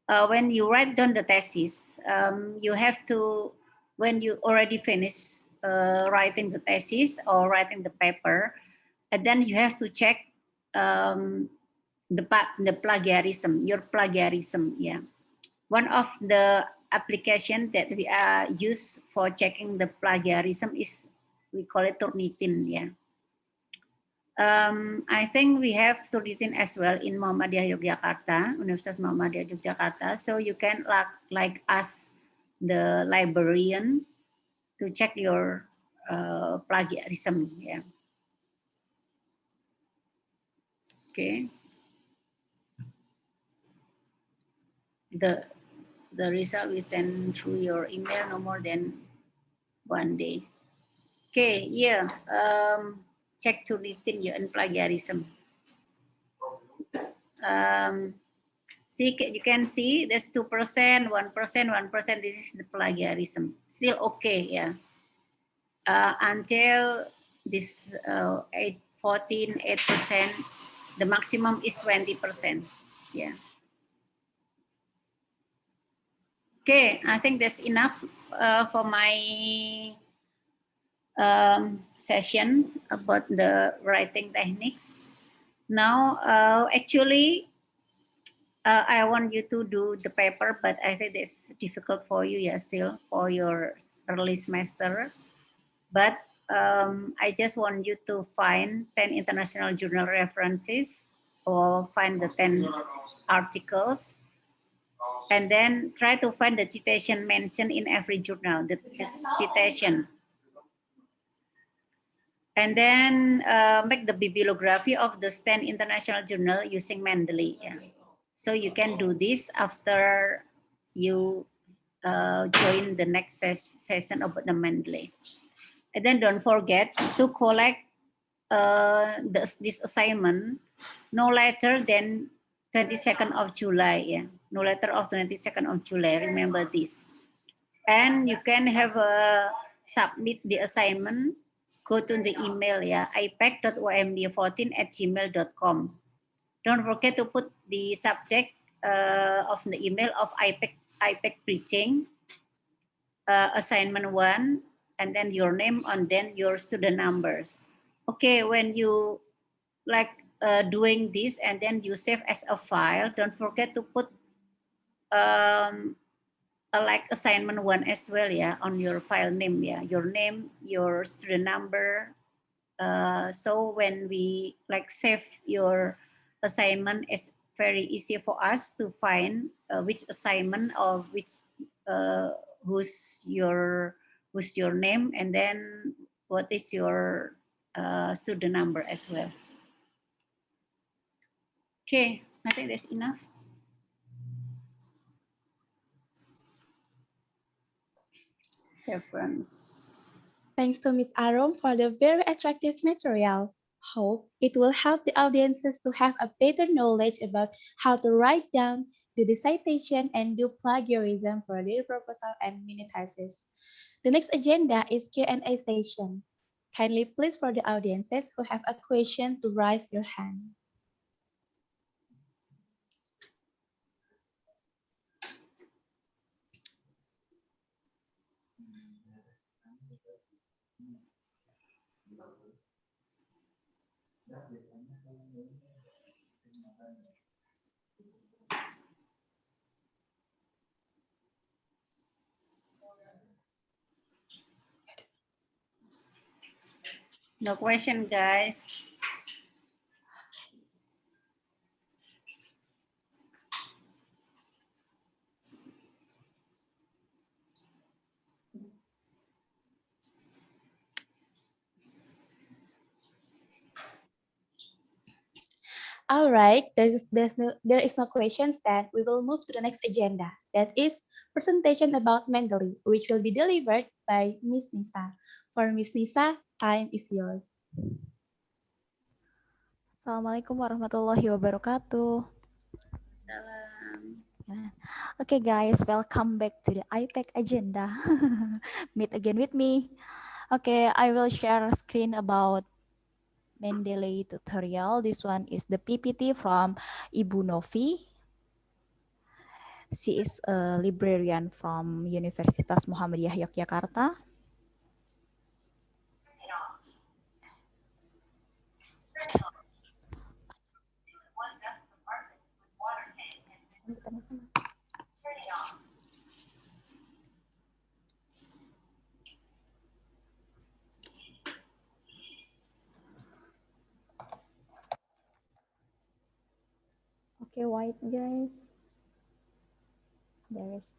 when you write down the thesis, you have to, when you already finish writing the thesis or writing the paper, and then you have to check the plagiarism, your plagiarism. Yeah, one of the application that we are use for checking the plagiarism is, we call it Turnitin. Yeah. I think we have Turnitin as well in Muhammadiyah Yogyakarta, Universitas Muhammadiyah Yogyakarta. So you can like ask the librarian to check your plagiarism. Yeah. Okay. The result we send through your email no more than 1 day. Okay. Yeah. Check Turnitin you and plagiarism. See, you can see there's 2%, 1%, 1%. This is the plagiarism. Still okay, yeah. Until this 8%, the maximum is 20%. Yeah. Okay, I think that's enough for my session about the writing techniques. Now, actually, I want you to do the paper, but I think it's difficult for you, yeah, still for your early semester. But I just want you to find 10 international journal references or find the 10 articles, and then try to find the citation mentioned in every journal, the citation. And then make the bibliography of the 10 international journal using Mendeley. Yeah. So you can do this after you join the next session about the Mendeley. And then don't forget to collect this assignment no later than 22nd of July. Yeah, no later of 22nd of July. Remember this. And you can have submit the assignment go to the email, yeah, ipac.omd14@gmail.com. Don't forget to put the subject of the email of IPAC preaching, assignment 1, and then your name and then your student numbers. Okay, when you like doing this and then you save as a file, don't forget to put like assignment 1 as well, yeah, on your file name, yeah, your name, your student number. So when we like save your assignment, it's very easy for us to find which assignment or which who's your name, and then what is your student number as well. Okay, I think that's enough. Reference. Thanks to Ms. Arom for the very attractive material. Hope it will help the audiences to have a better knowledge about how to write down, do the citation, and do plagiarism for their proposal and mini thesis. The next agenda is Q&A session. Kindly please for the audiences who have a question to raise your hand. No question, guys. All right, there is no questions, then we will move to the next agenda. That is presentation about Mendeley, which will be delivered by Miss Nisa. For Miss Nisa, time is yours. Assalamualaikum warahmatullahi wabarakatuh. Salam. Okay guys, welcome back to the IPAC agenda. Meet again with me. Okay, I will share a screen about Mendeley tutorial. This one is the PPT from Ibu Novi. She is a librarian from Universitas Muhammadiyah Yogyakarta. Okay, wait guys. There is.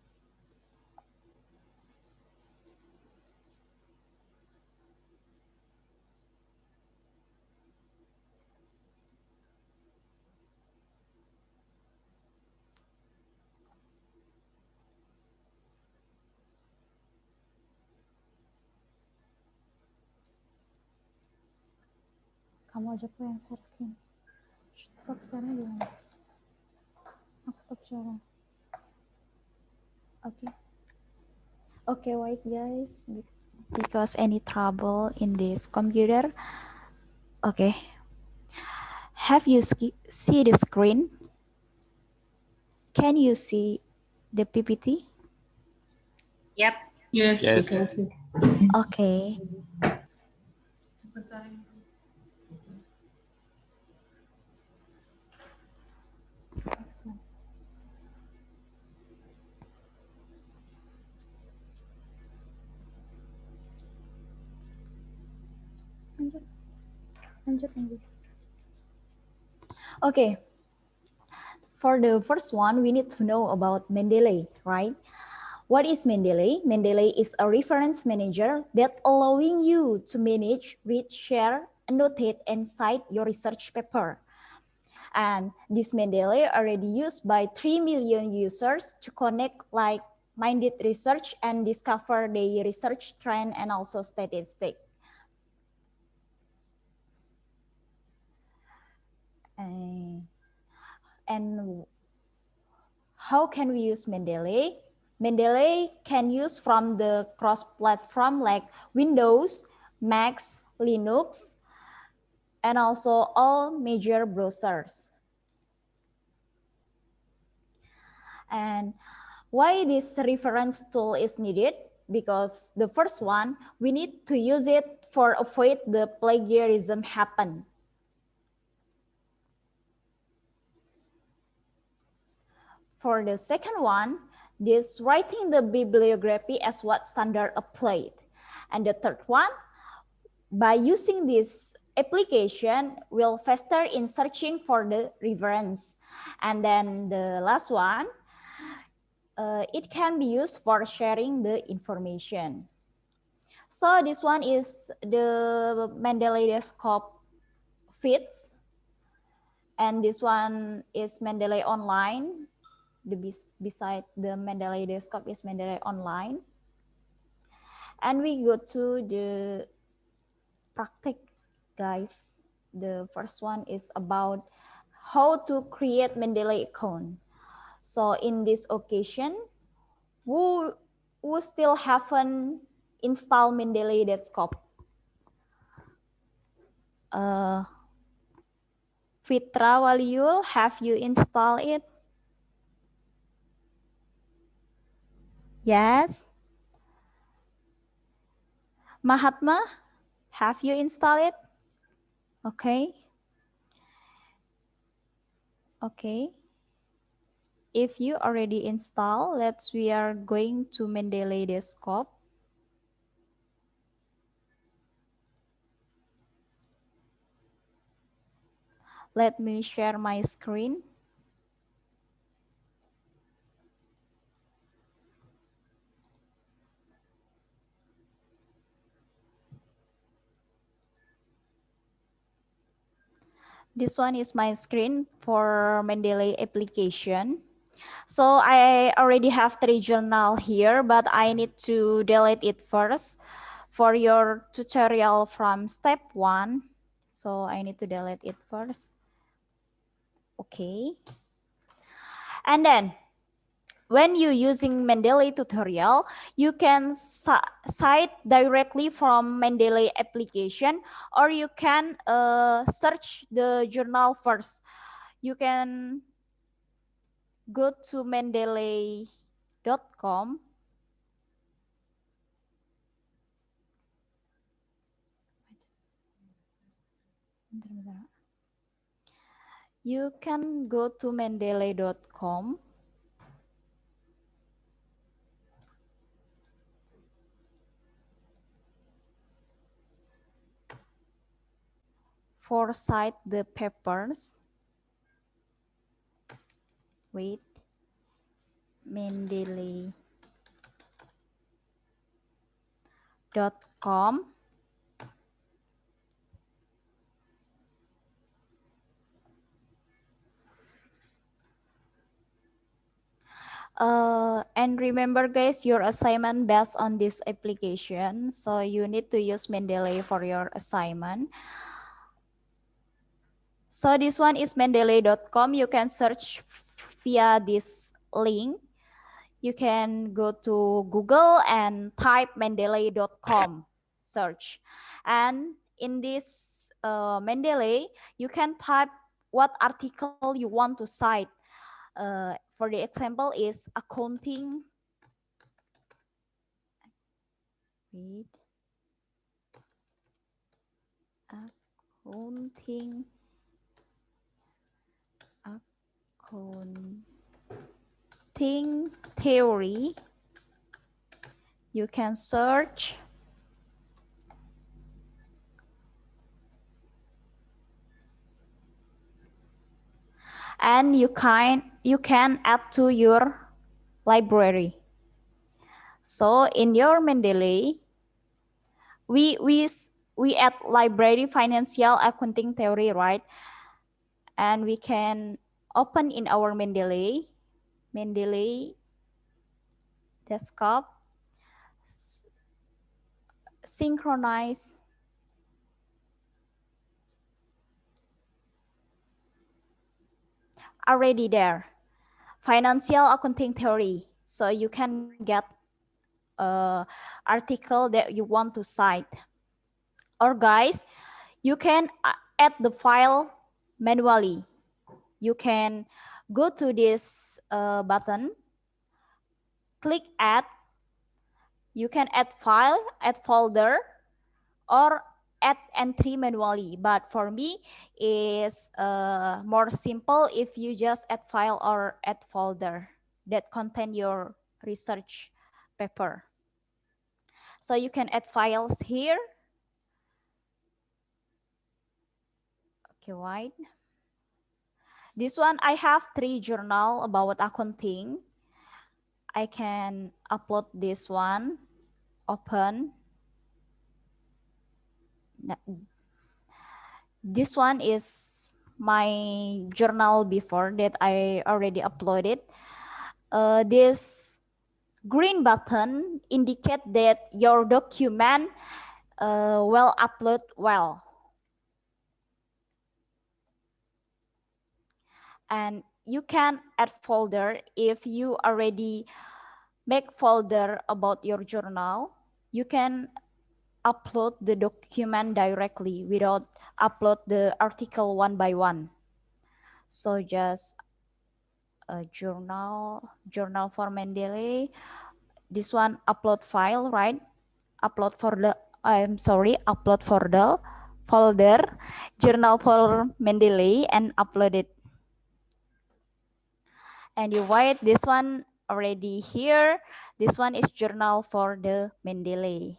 Kamu ajak gue yang share screen. Stop share-nya gimana? Aku stop share. Okay. Okay, wait guys. Because any trouble in this computer. Okay. Have you see the screen? Can you see the PPT? Yep. Yes, we can see. Okay. Okay. For the first one, we need to know about Mendeley, right? What is Mendeley? Mendeley is a reference manager that allowing you to manage, read, share, annotate, and cite your research paper. And this Mendeley already used by 3 million users to connect like-minded research and discover the research trend and also statistics. And how can we use Mendeley? Mendeley can use from the cross-platform like Windows, Macs, Linux, and also all major browsers. And why this reference tool is needed? Because the first one, we need to use it for avoid the plagiarism happen. For the second one, this writing the bibliography as what standard applied. And the third one, by using this application, will faster in searching for the reference. And then the last one, it can be used for sharing the information. So this one is the Mendeley Desktop feeds. And this one is Mendeley Online. Beside the Mendeley Desktop is Mendeley Online. And we go to the practice, guys. The first one is about how to create Mendeley account. So in this occasion, who still haven't installed Mendeley Desktop? Fitra Waliul, have you installed it? Yes. Mahatma, have you installed it? Okay. Okay. If you already installed, we are going to Mendeley Desktop. Let me share my screen. This one is my screen for Mendeley application. So I already have 3 journal here, but I need to delete it first for your tutorial from step 1. So I need to delete it first. Okay. And then when you using Mendeley tutorial, you can cite directly from Mendeley application, or you can search the journal first. You can go to mendeley.com. You can go to mendeley.com. For cite the papers. Wait. Mendeley.com. And remember guys, your assignment based on this application. So you need to use Mendeley for your assignment. So this one is mendeley.com. You can search via this link. You can go to Google and type mendeley.com search. And in this Mendeley, you can type what article you want to cite. For the example is accounting. Wait. Accounting theory. You can search. And you can add to your library. So in your Mendeley, we add library financial accounting theory, right? And we can open in our Mendeley desktop, synchronize. Already there, financial accounting theory. So you can get article that you want to cite. Or guys, you can add the file manually. You can go to this button, click add. You can add file, add folder, or add entry manually. But for me, is more simple if you just add file or add folder that contain your research paper. So you can add files here. Okay, right. This one, I have 3 journal about accounting. I can upload this one, open. This one is my journal before that I already uploaded. This green button indicate that your document will upload well. And you can add folder if you already make folder about your journal. You can upload the document directly without upload the article one by one. So just a journal for Mendeley. This one upload file, right? Upload for the folder, journal for Mendeley, and upload it. And you wait, this one already here. This one is journal for the Mendeley.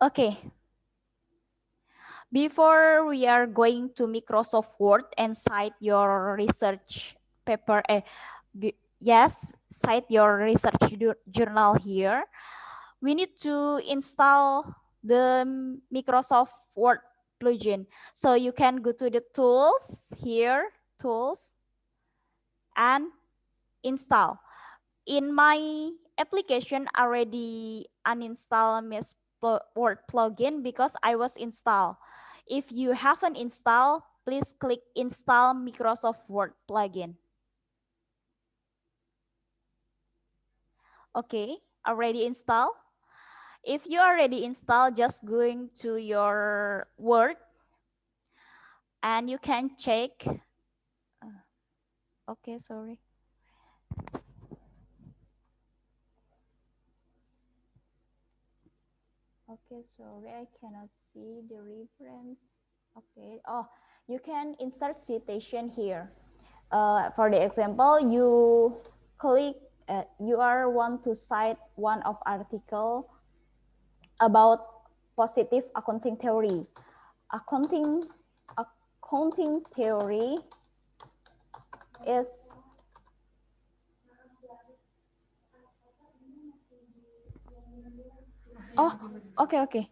Okay. Before we are going to Microsoft Word and cite your research paper, cite your research journal here. We need to install the Microsoft Word plugin. So you can go to the tools here, tools, and install. In my application already uninstall Word plugin because I was installed. If you haven't installed, please click install Microsoft Word plugin. Okay, already installed. If you already installed, just going to your Word and you can check. Okay, sorry. Okay, sorry, I cannot see the reference. Okay, oh, you can insert citation here. For the example, you click, you want to cite one of article about positive accounting theory. Accounting theory is okay.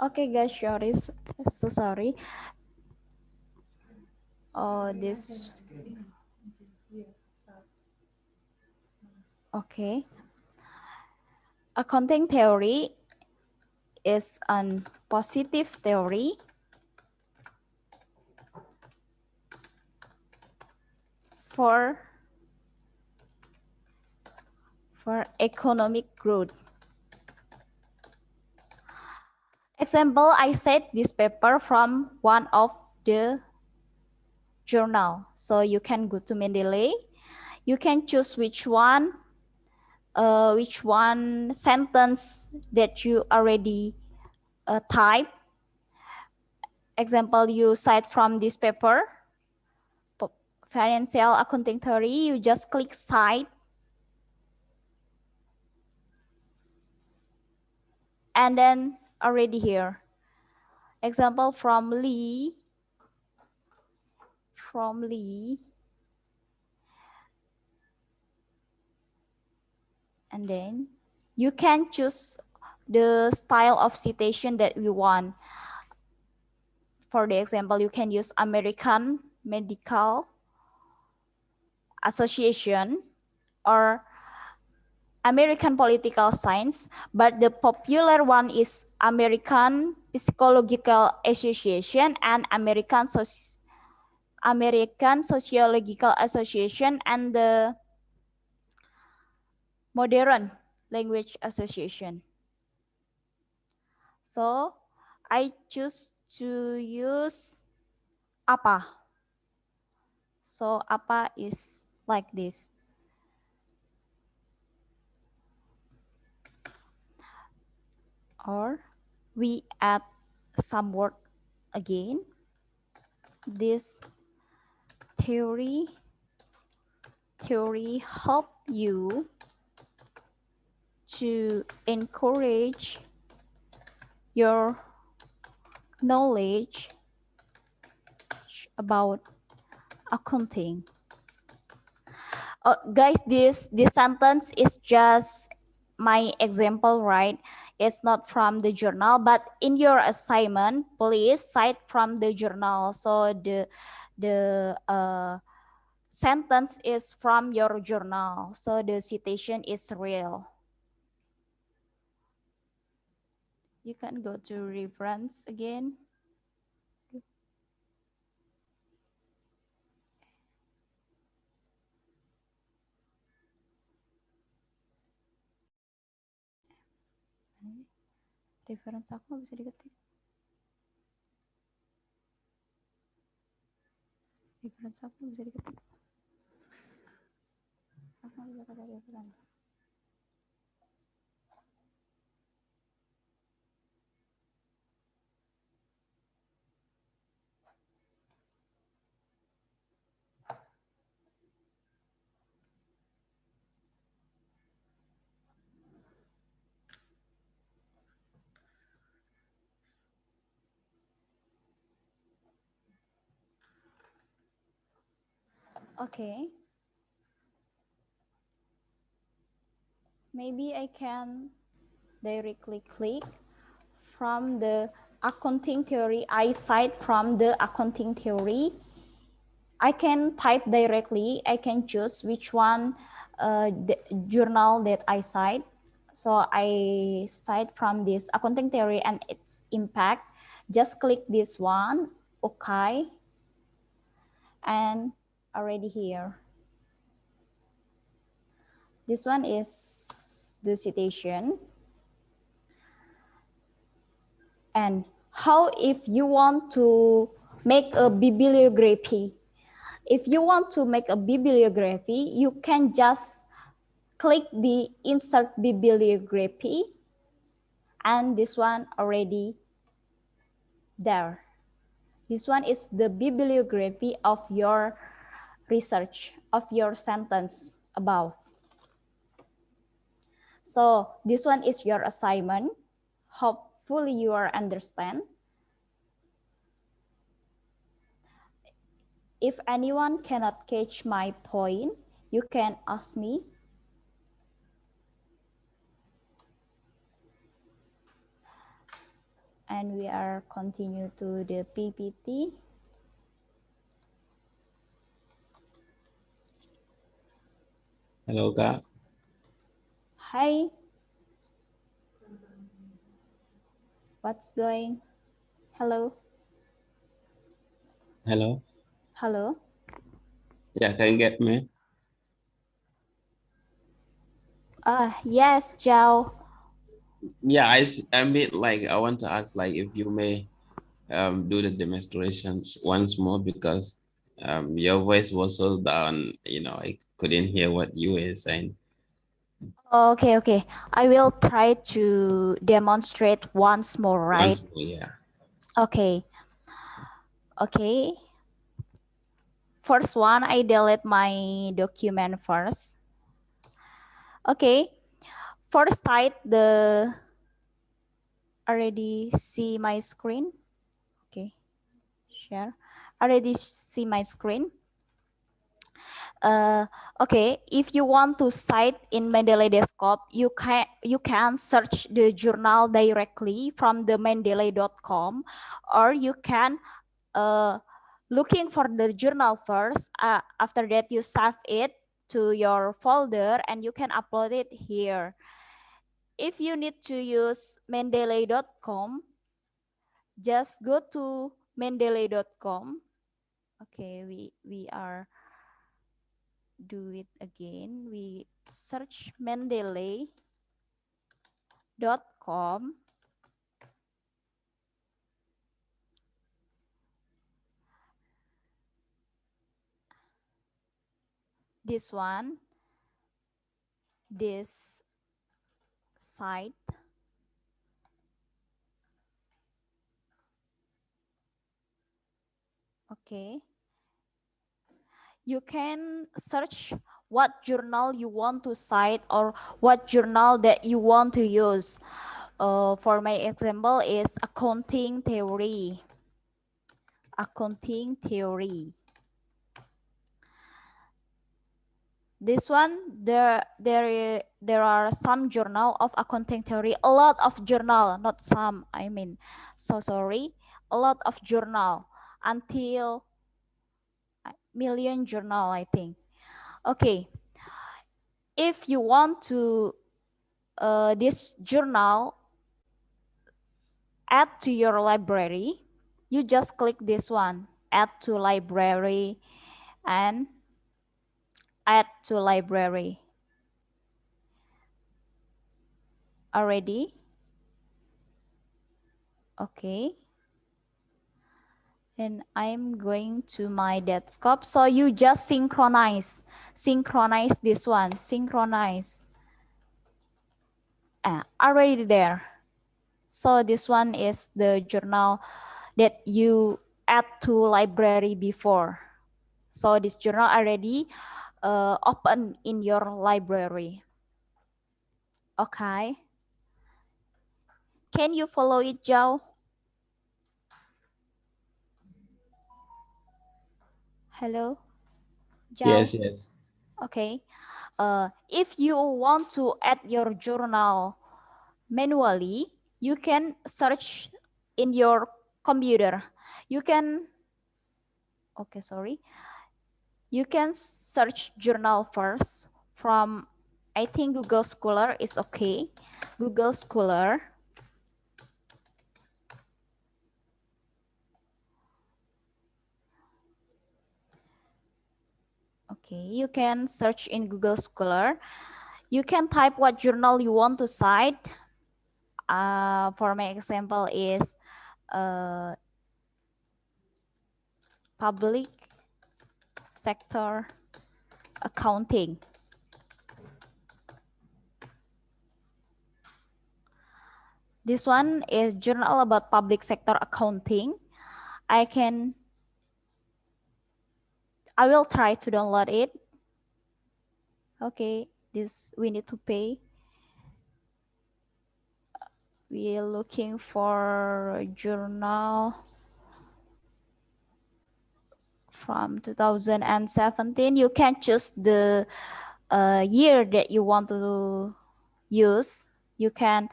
Okay, guys, so sorry. Oh, this. Okay. Accounting theory is a positive theory for economic growth. Example, I said this paper from one of the journal. So you can go to Mendeley. You can choose which one sentence that you already type. Example, you cite from this paper, financial accounting theory, you just click cite. And then already here. Example from Lee. And then you can choose the style of citation that you want. For the example, you can use American Medical Association or American Political Science, but the popular one is American Psychological Association and American Sociological Association, and the modern language association. So I choose to use apa. So apa is like this. Or we add some word again. This theory help you to encourage your knowledge about accounting. Guys, this sentence is just my example, right? It's not from the journal, but in your assignment, please cite from the journal. So the sentence is from your journal. So the citation is real. You can go to reference again. Reference aku nggak bisa diketik. Reference aku nggak bisa diketik. Aku nggak bisa ada reference. Okay. Maybe I can directly click from the accounting theory. I cite from the accounting theory. I can type directly. I can choose which one the journal that I cite. So I cite from this accounting theory and its impact. Just click this one, okay, and already here. This one is the citation. And how if you want to make a bibliography? If you want to make a bibliography, you can just click the insert bibliography, and this one already there. This one is the bibliography of your research, of your sentence above. So this one is your assignment. Hopefully you are understand. If anyone cannot catch my point, you can ask me. And we are continue to the PPT. Hello, Kak. Hi. What's going? Hello. Hello. Hello. Yeah, can you get me? Yes, Zhao. Yeah, I mean, like, I want to ask, like, if you may do the demonstrations once more, because your voice was so down, you know, I couldn't hear what you were saying. Okay, okay. I will try to demonstrate once more, right? Once more, yeah. Okay. Okay. First one, I delete my document first. Okay. First side, the already see my screen. Okay. Share. Already see my screen. Okay, if you want to cite in Mendeley Desktop, you can search the journal directly from the mendeley.com, or you can looking for the journal first. After that, you save it to your folder and you can upload it here. If you need to use mendeley.com, just go to mendeley.com. Okay, we are do it again. We search Mendeley.com. This one, this site. Okay. You can search what journal you want to cite or what journal that you want to use. For my example is accounting theory. Accounting theory. This one, there are some journal of accounting theory, a lot of journal, not some, I mean, so sorry, a lot of journal, until million journal, I think. Okay, if you want to this journal add to your library, you just click this one, add to library, and add to library. Already? Okay. And I'm going to my desktop. So you just synchronize this one, synchronize. Already there. So this one is the journal that you add to library before. So this journal already open in your library. Okay. Can you follow it, Joe? Hello? Joe? Yes. Okay. If you want to add your journal manually, you can search in your computer. You can, okay, sorry. You can search journal first from, I think Google Scholar is okay. Google Scholar. Okay, you can search in Google Scholar. You can type what journal you want to cite. For my example is public sector accounting. This one is journal about public sector accounting. I will try to download it. Okay, this we need to pay. We are looking for a journal from 2017. You can choose the year that you want to use. You can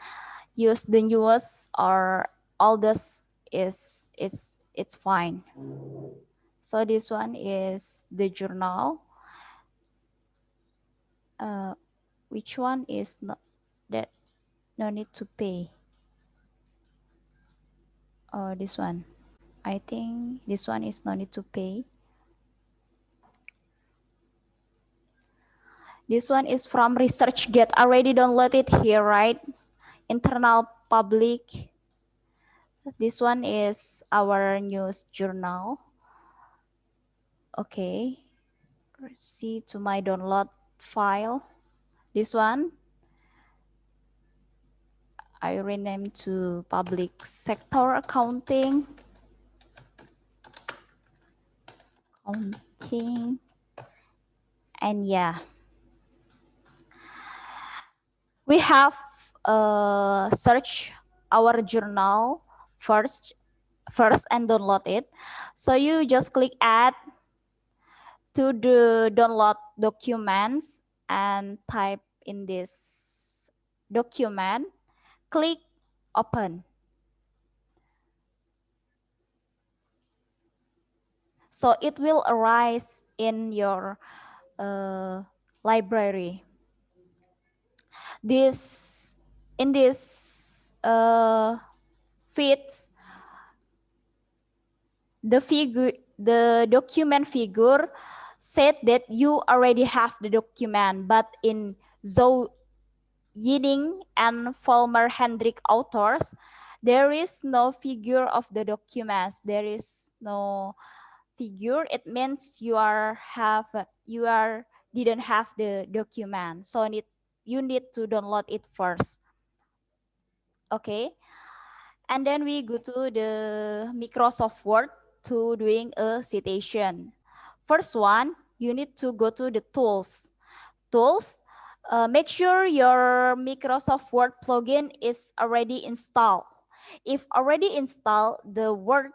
use the newest or oldest, it's fine. So this one is the journal. Which one is not that no need to pay? Oh, this one. I think this one is no need to pay. This one is from ResearchGate. Already downloaded here, right? Internal public. This one is our news journal. Okay. Let's see to my download file. This one, I rename to public sector accounting. Accounting. And yeah. We have search our journal first and download it. So you just click add to the download documents and type in this document, click open. So it will arise in your library. In this feeds, the document figure said that you already have the document, but in Zhou Yiding and Volmer Hendrik authors, there is no figure of the documents. There is no figure. It means you didn't have the document, so you need to download it first. Okay, and then we go to the Microsoft Word to doing a citation. First one, you need to go to the tools. Make sure your Microsoft Word plugin is already installed. If already installed, the word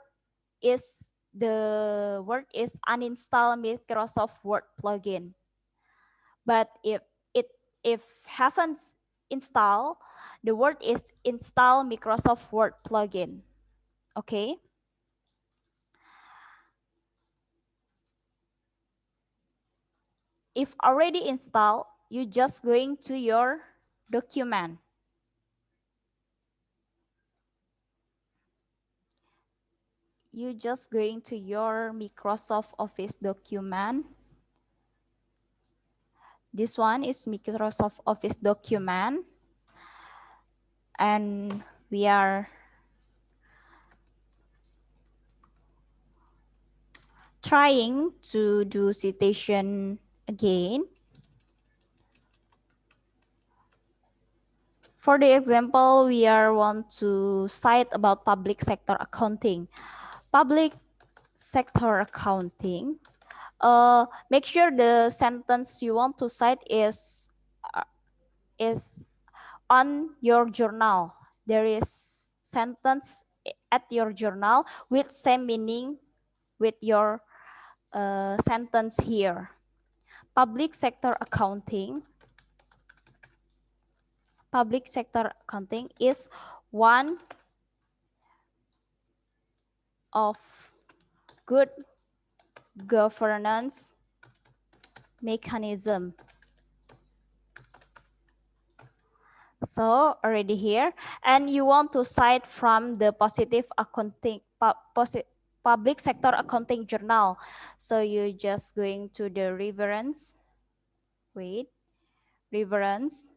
is uninstall Microsoft Word plugin. But if haven't installed, the word is install Microsoft Word plugin. Okay. If already installed, you just going to your document. You just going to your Microsoft Office document. This one is Microsoft Office document. And we are trying to do citation again. For the example, we want to cite about public sector accounting. Public sector accounting. Make sure the sentence you want to cite is on your journal. There is sentence at your journal with same meaning with your sentence here. Public sector accounting. Public sector accounting is one of good governance mechanism. So already here, and you want to cite from the positive accounting public sector accounting journal. So you just going to the reference. Wait, reference,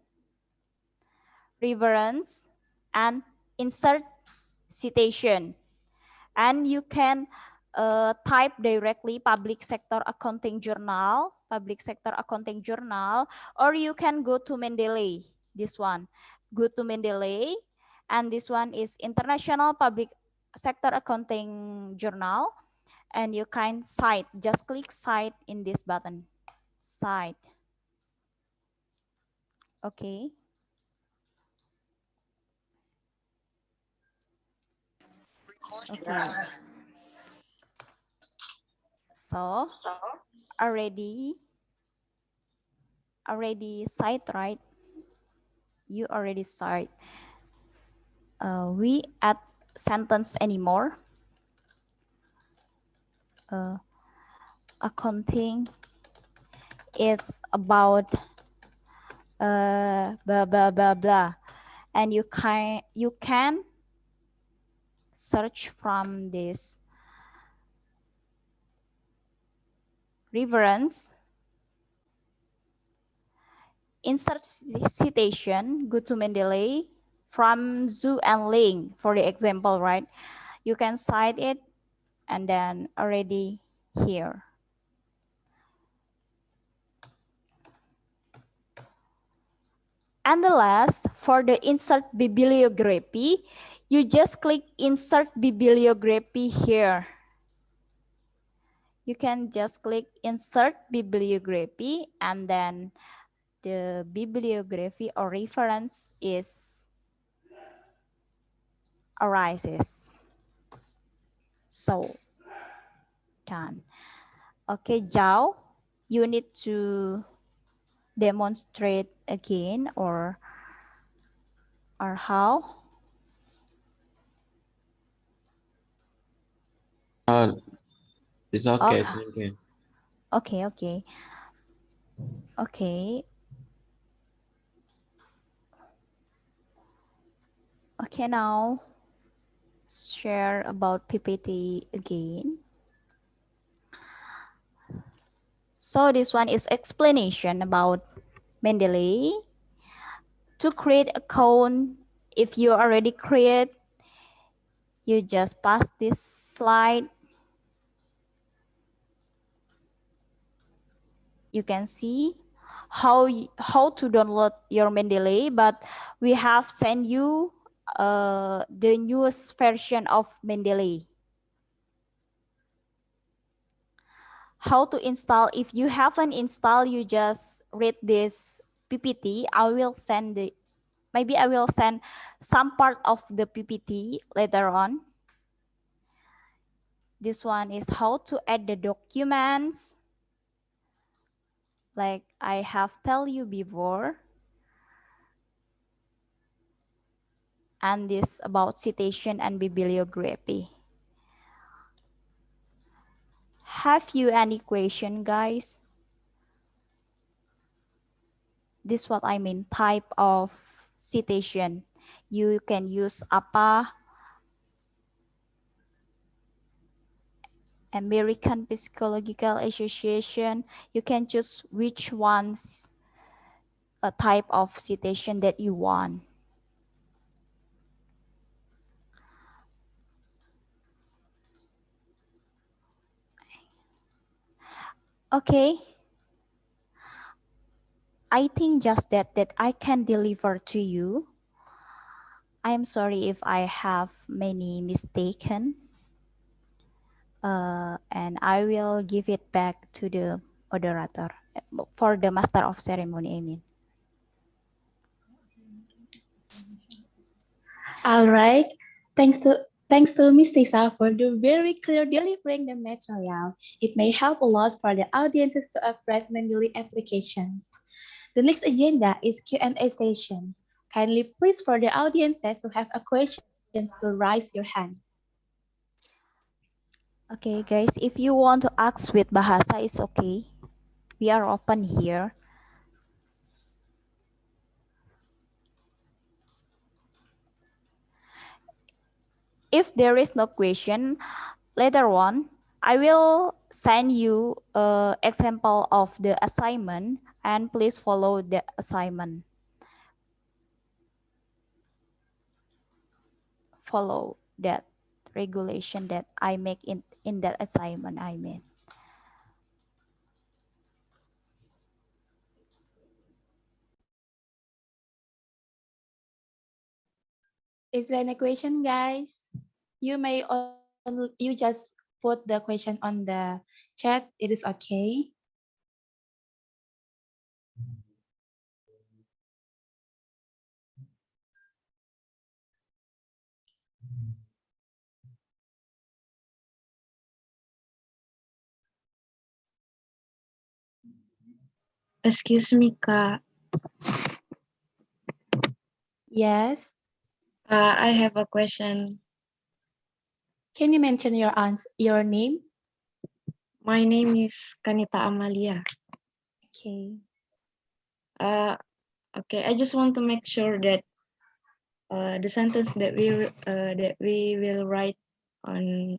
and insert citation. And you can type directly public sector accounting journal, or you can go to Mendeley, this one. Go to Mendeley, and this one is International Public Sector Accounting Journal, and you can cite, just click cite in this button, cite. Okay. Okay. So already cite, right? You already cite. We add sentence anymore. Accounting is about blah blah blah blah, and you can search from this reference, insert citation, go to Mendeley from Zhu and Ling for the example, right? You can cite it and then already here. And the last, for the insert bibliography, you just click insert bibliography here. You can just click insert bibliography, and then the bibliography or reference arises. So done. Okay, Zhao, you need to demonstrate again or how? It's okay, thank you. Okay. Okay, now share about PPT again. So this one is explanation about Mendeley. To create a cone, if you already create, you just pass this slide. You can see how to download your Mendeley, but we have sent you the newest version of Mendeley. How to install? If you haven't installed, you just read this PPT. Maybe I will send some part of the PPT later on. This one is how to add the documents. Like I have tell you before. And this about citation and bibliography. Have you any question, guys? This what I mean, type of citation. You can use APA, American Psychological Association. You can choose which one's a type of citation that you want. Okay. I think just that I can deliver to you. I am sorry if I have many mistaken. And I will give it back to the moderator for the master of ceremony, I mean. All right. Thanks to Ms. Lisa for the very clear delivering the material. It may help a lot for the audiences to appreciate Mendeley application. The next agenda is Q&A session. Kindly please for the audiences who have a questions to raise your hand. Okay, guys, if you want to ask with Bahasa, it's okay. We are open here. If there is no question, later on, I will send you an example of the assignment and please follow the assignment. Follow that regulation that I make in that assignment, I mean. Is there any question, guys? You just put the question on the chat. It is okay. Excuse me, Kak. Yes. I have a question. Can you mention your name? My name is Kanita Amalia. Okay. Okay. I just want to make sure that the sentence that we will write on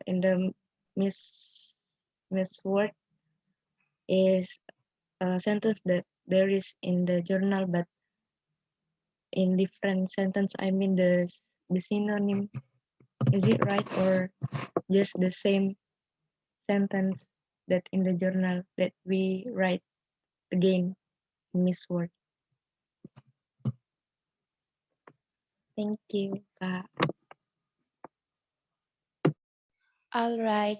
in the Miss Word is a sentence that there is in the journal, but in different sentence. I mean the synonym. Is it right, or just the same sentence that in the journal that we write again in Miss Word? Thank you, Kak. All right.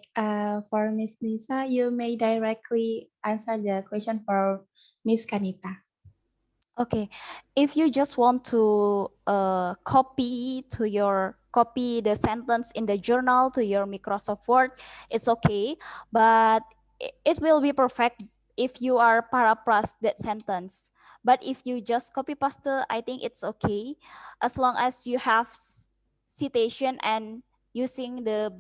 For Miss Lisa, you may directly answer the question for Miss Kanita. Okay, if you just want to copy the sentence in the journal to your Microsoft Word, it's okay, but it will be perfect if you are paraphrase that sentence. But if you just copy paste, I think it's okay, as long as you have citation and using the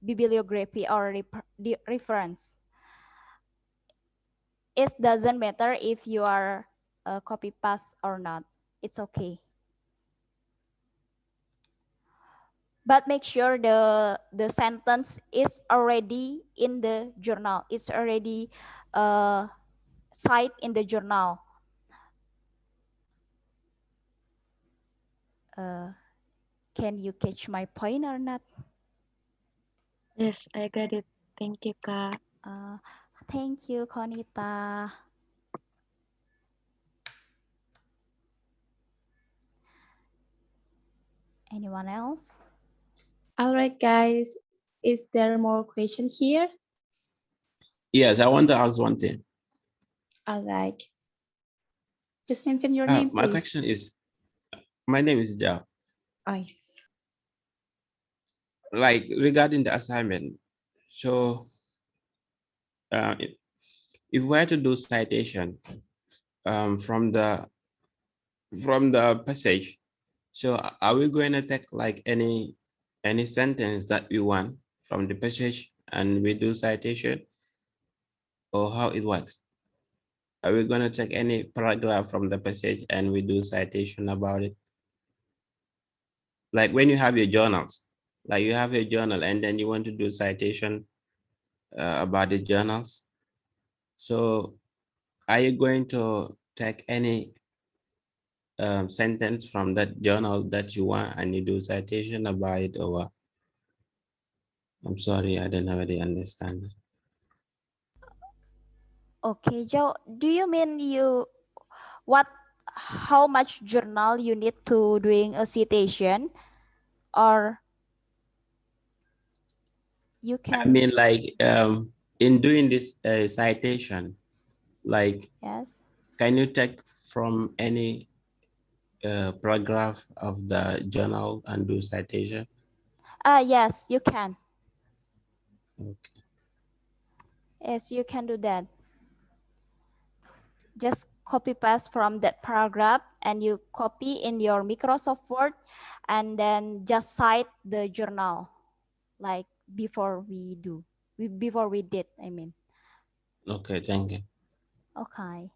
bibliography or the reference. It doesn't matter if you are copy paste or not. It's okay. but make sure the sentence is already in the journal. It's already cite in the journal. Can you catch my point or not? Yes, I got it. Thank you, Kak. Thank you, Konita. Anyone else? All right, guys. Is there more questions here? Yes, I want to ask one thing. All right. Just mention your name, My please. question is, my name is Jao. Oh. Like regarding the assignment, so if we were to do citation from the passage, so are we going to take like any sentence that we want from the passage and we do citation, or how it works? Are we going to take any paragraph from the passage and we do citation about it? Like when you have your journals, like you have a journal and then you want to do citation about the journals. So are you going to take any sentence from that journal that you want and you do citation about it, or what? I'm sorry, I don't really understand. Okay, Joe, do you mean how much journal you need to doing a citation, or you can? I mean, like in doing this citation, like, yes, can you take from any paragraph of the journal and do citation? yes, you can. Okay. Yes, you can do that. Just copy paste from that paragraph and you copy in your Microsoft Word and then just cite the journal like before we did, I mean. Okay, thank you. Okay.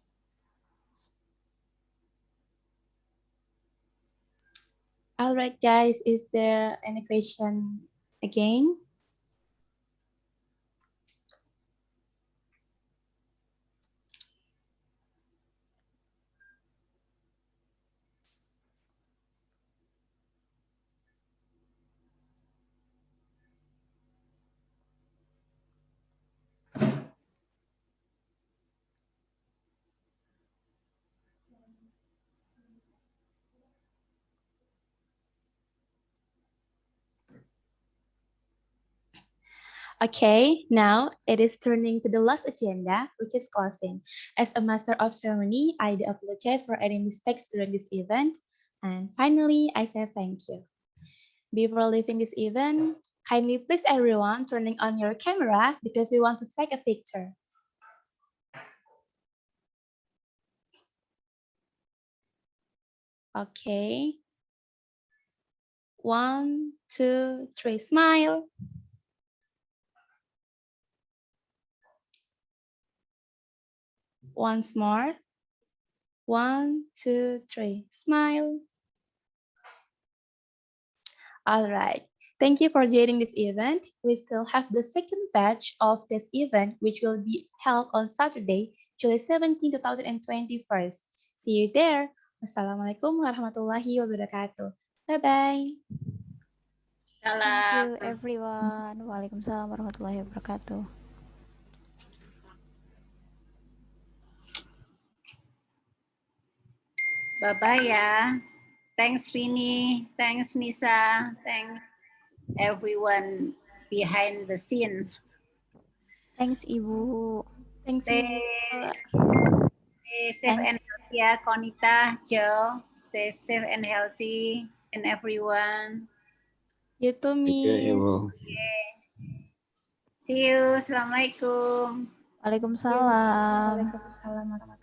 All right, guys. Is there any question again? Okay, now it is turning to the last agenda, which is closing. As a master of ceremony, I do apologize for any mistakes during this event. And finally, I say thank you. Before leaving this event, kindly please everyone turning on your camera because we want to take a picture. Okay. 1, 2, 3, smile. Once more. 1, 2, 3, smile. All right. Thank you for joining this event. We still have the second batch of this event, which will be held on Saturday, July 17, 2021. See you there. Wassalamualaikum warahmatullahi wabarakatuh. Bye-bye. Thank you everyone. Waalaikumsalam warahmatullahi wabarakatuh. Bye-bye ya. Thanks Rini, thanks Nisa, thanks everyone behind the scene. Thanks Ibu. Thanks Ibu. Stay safe and healthy ya Konita, Joe. Stay safe and healthy and everyone. You too, Miss. Okay. See you. Assalamualaikum. Waalaikumsalam. Waalaikumsalam.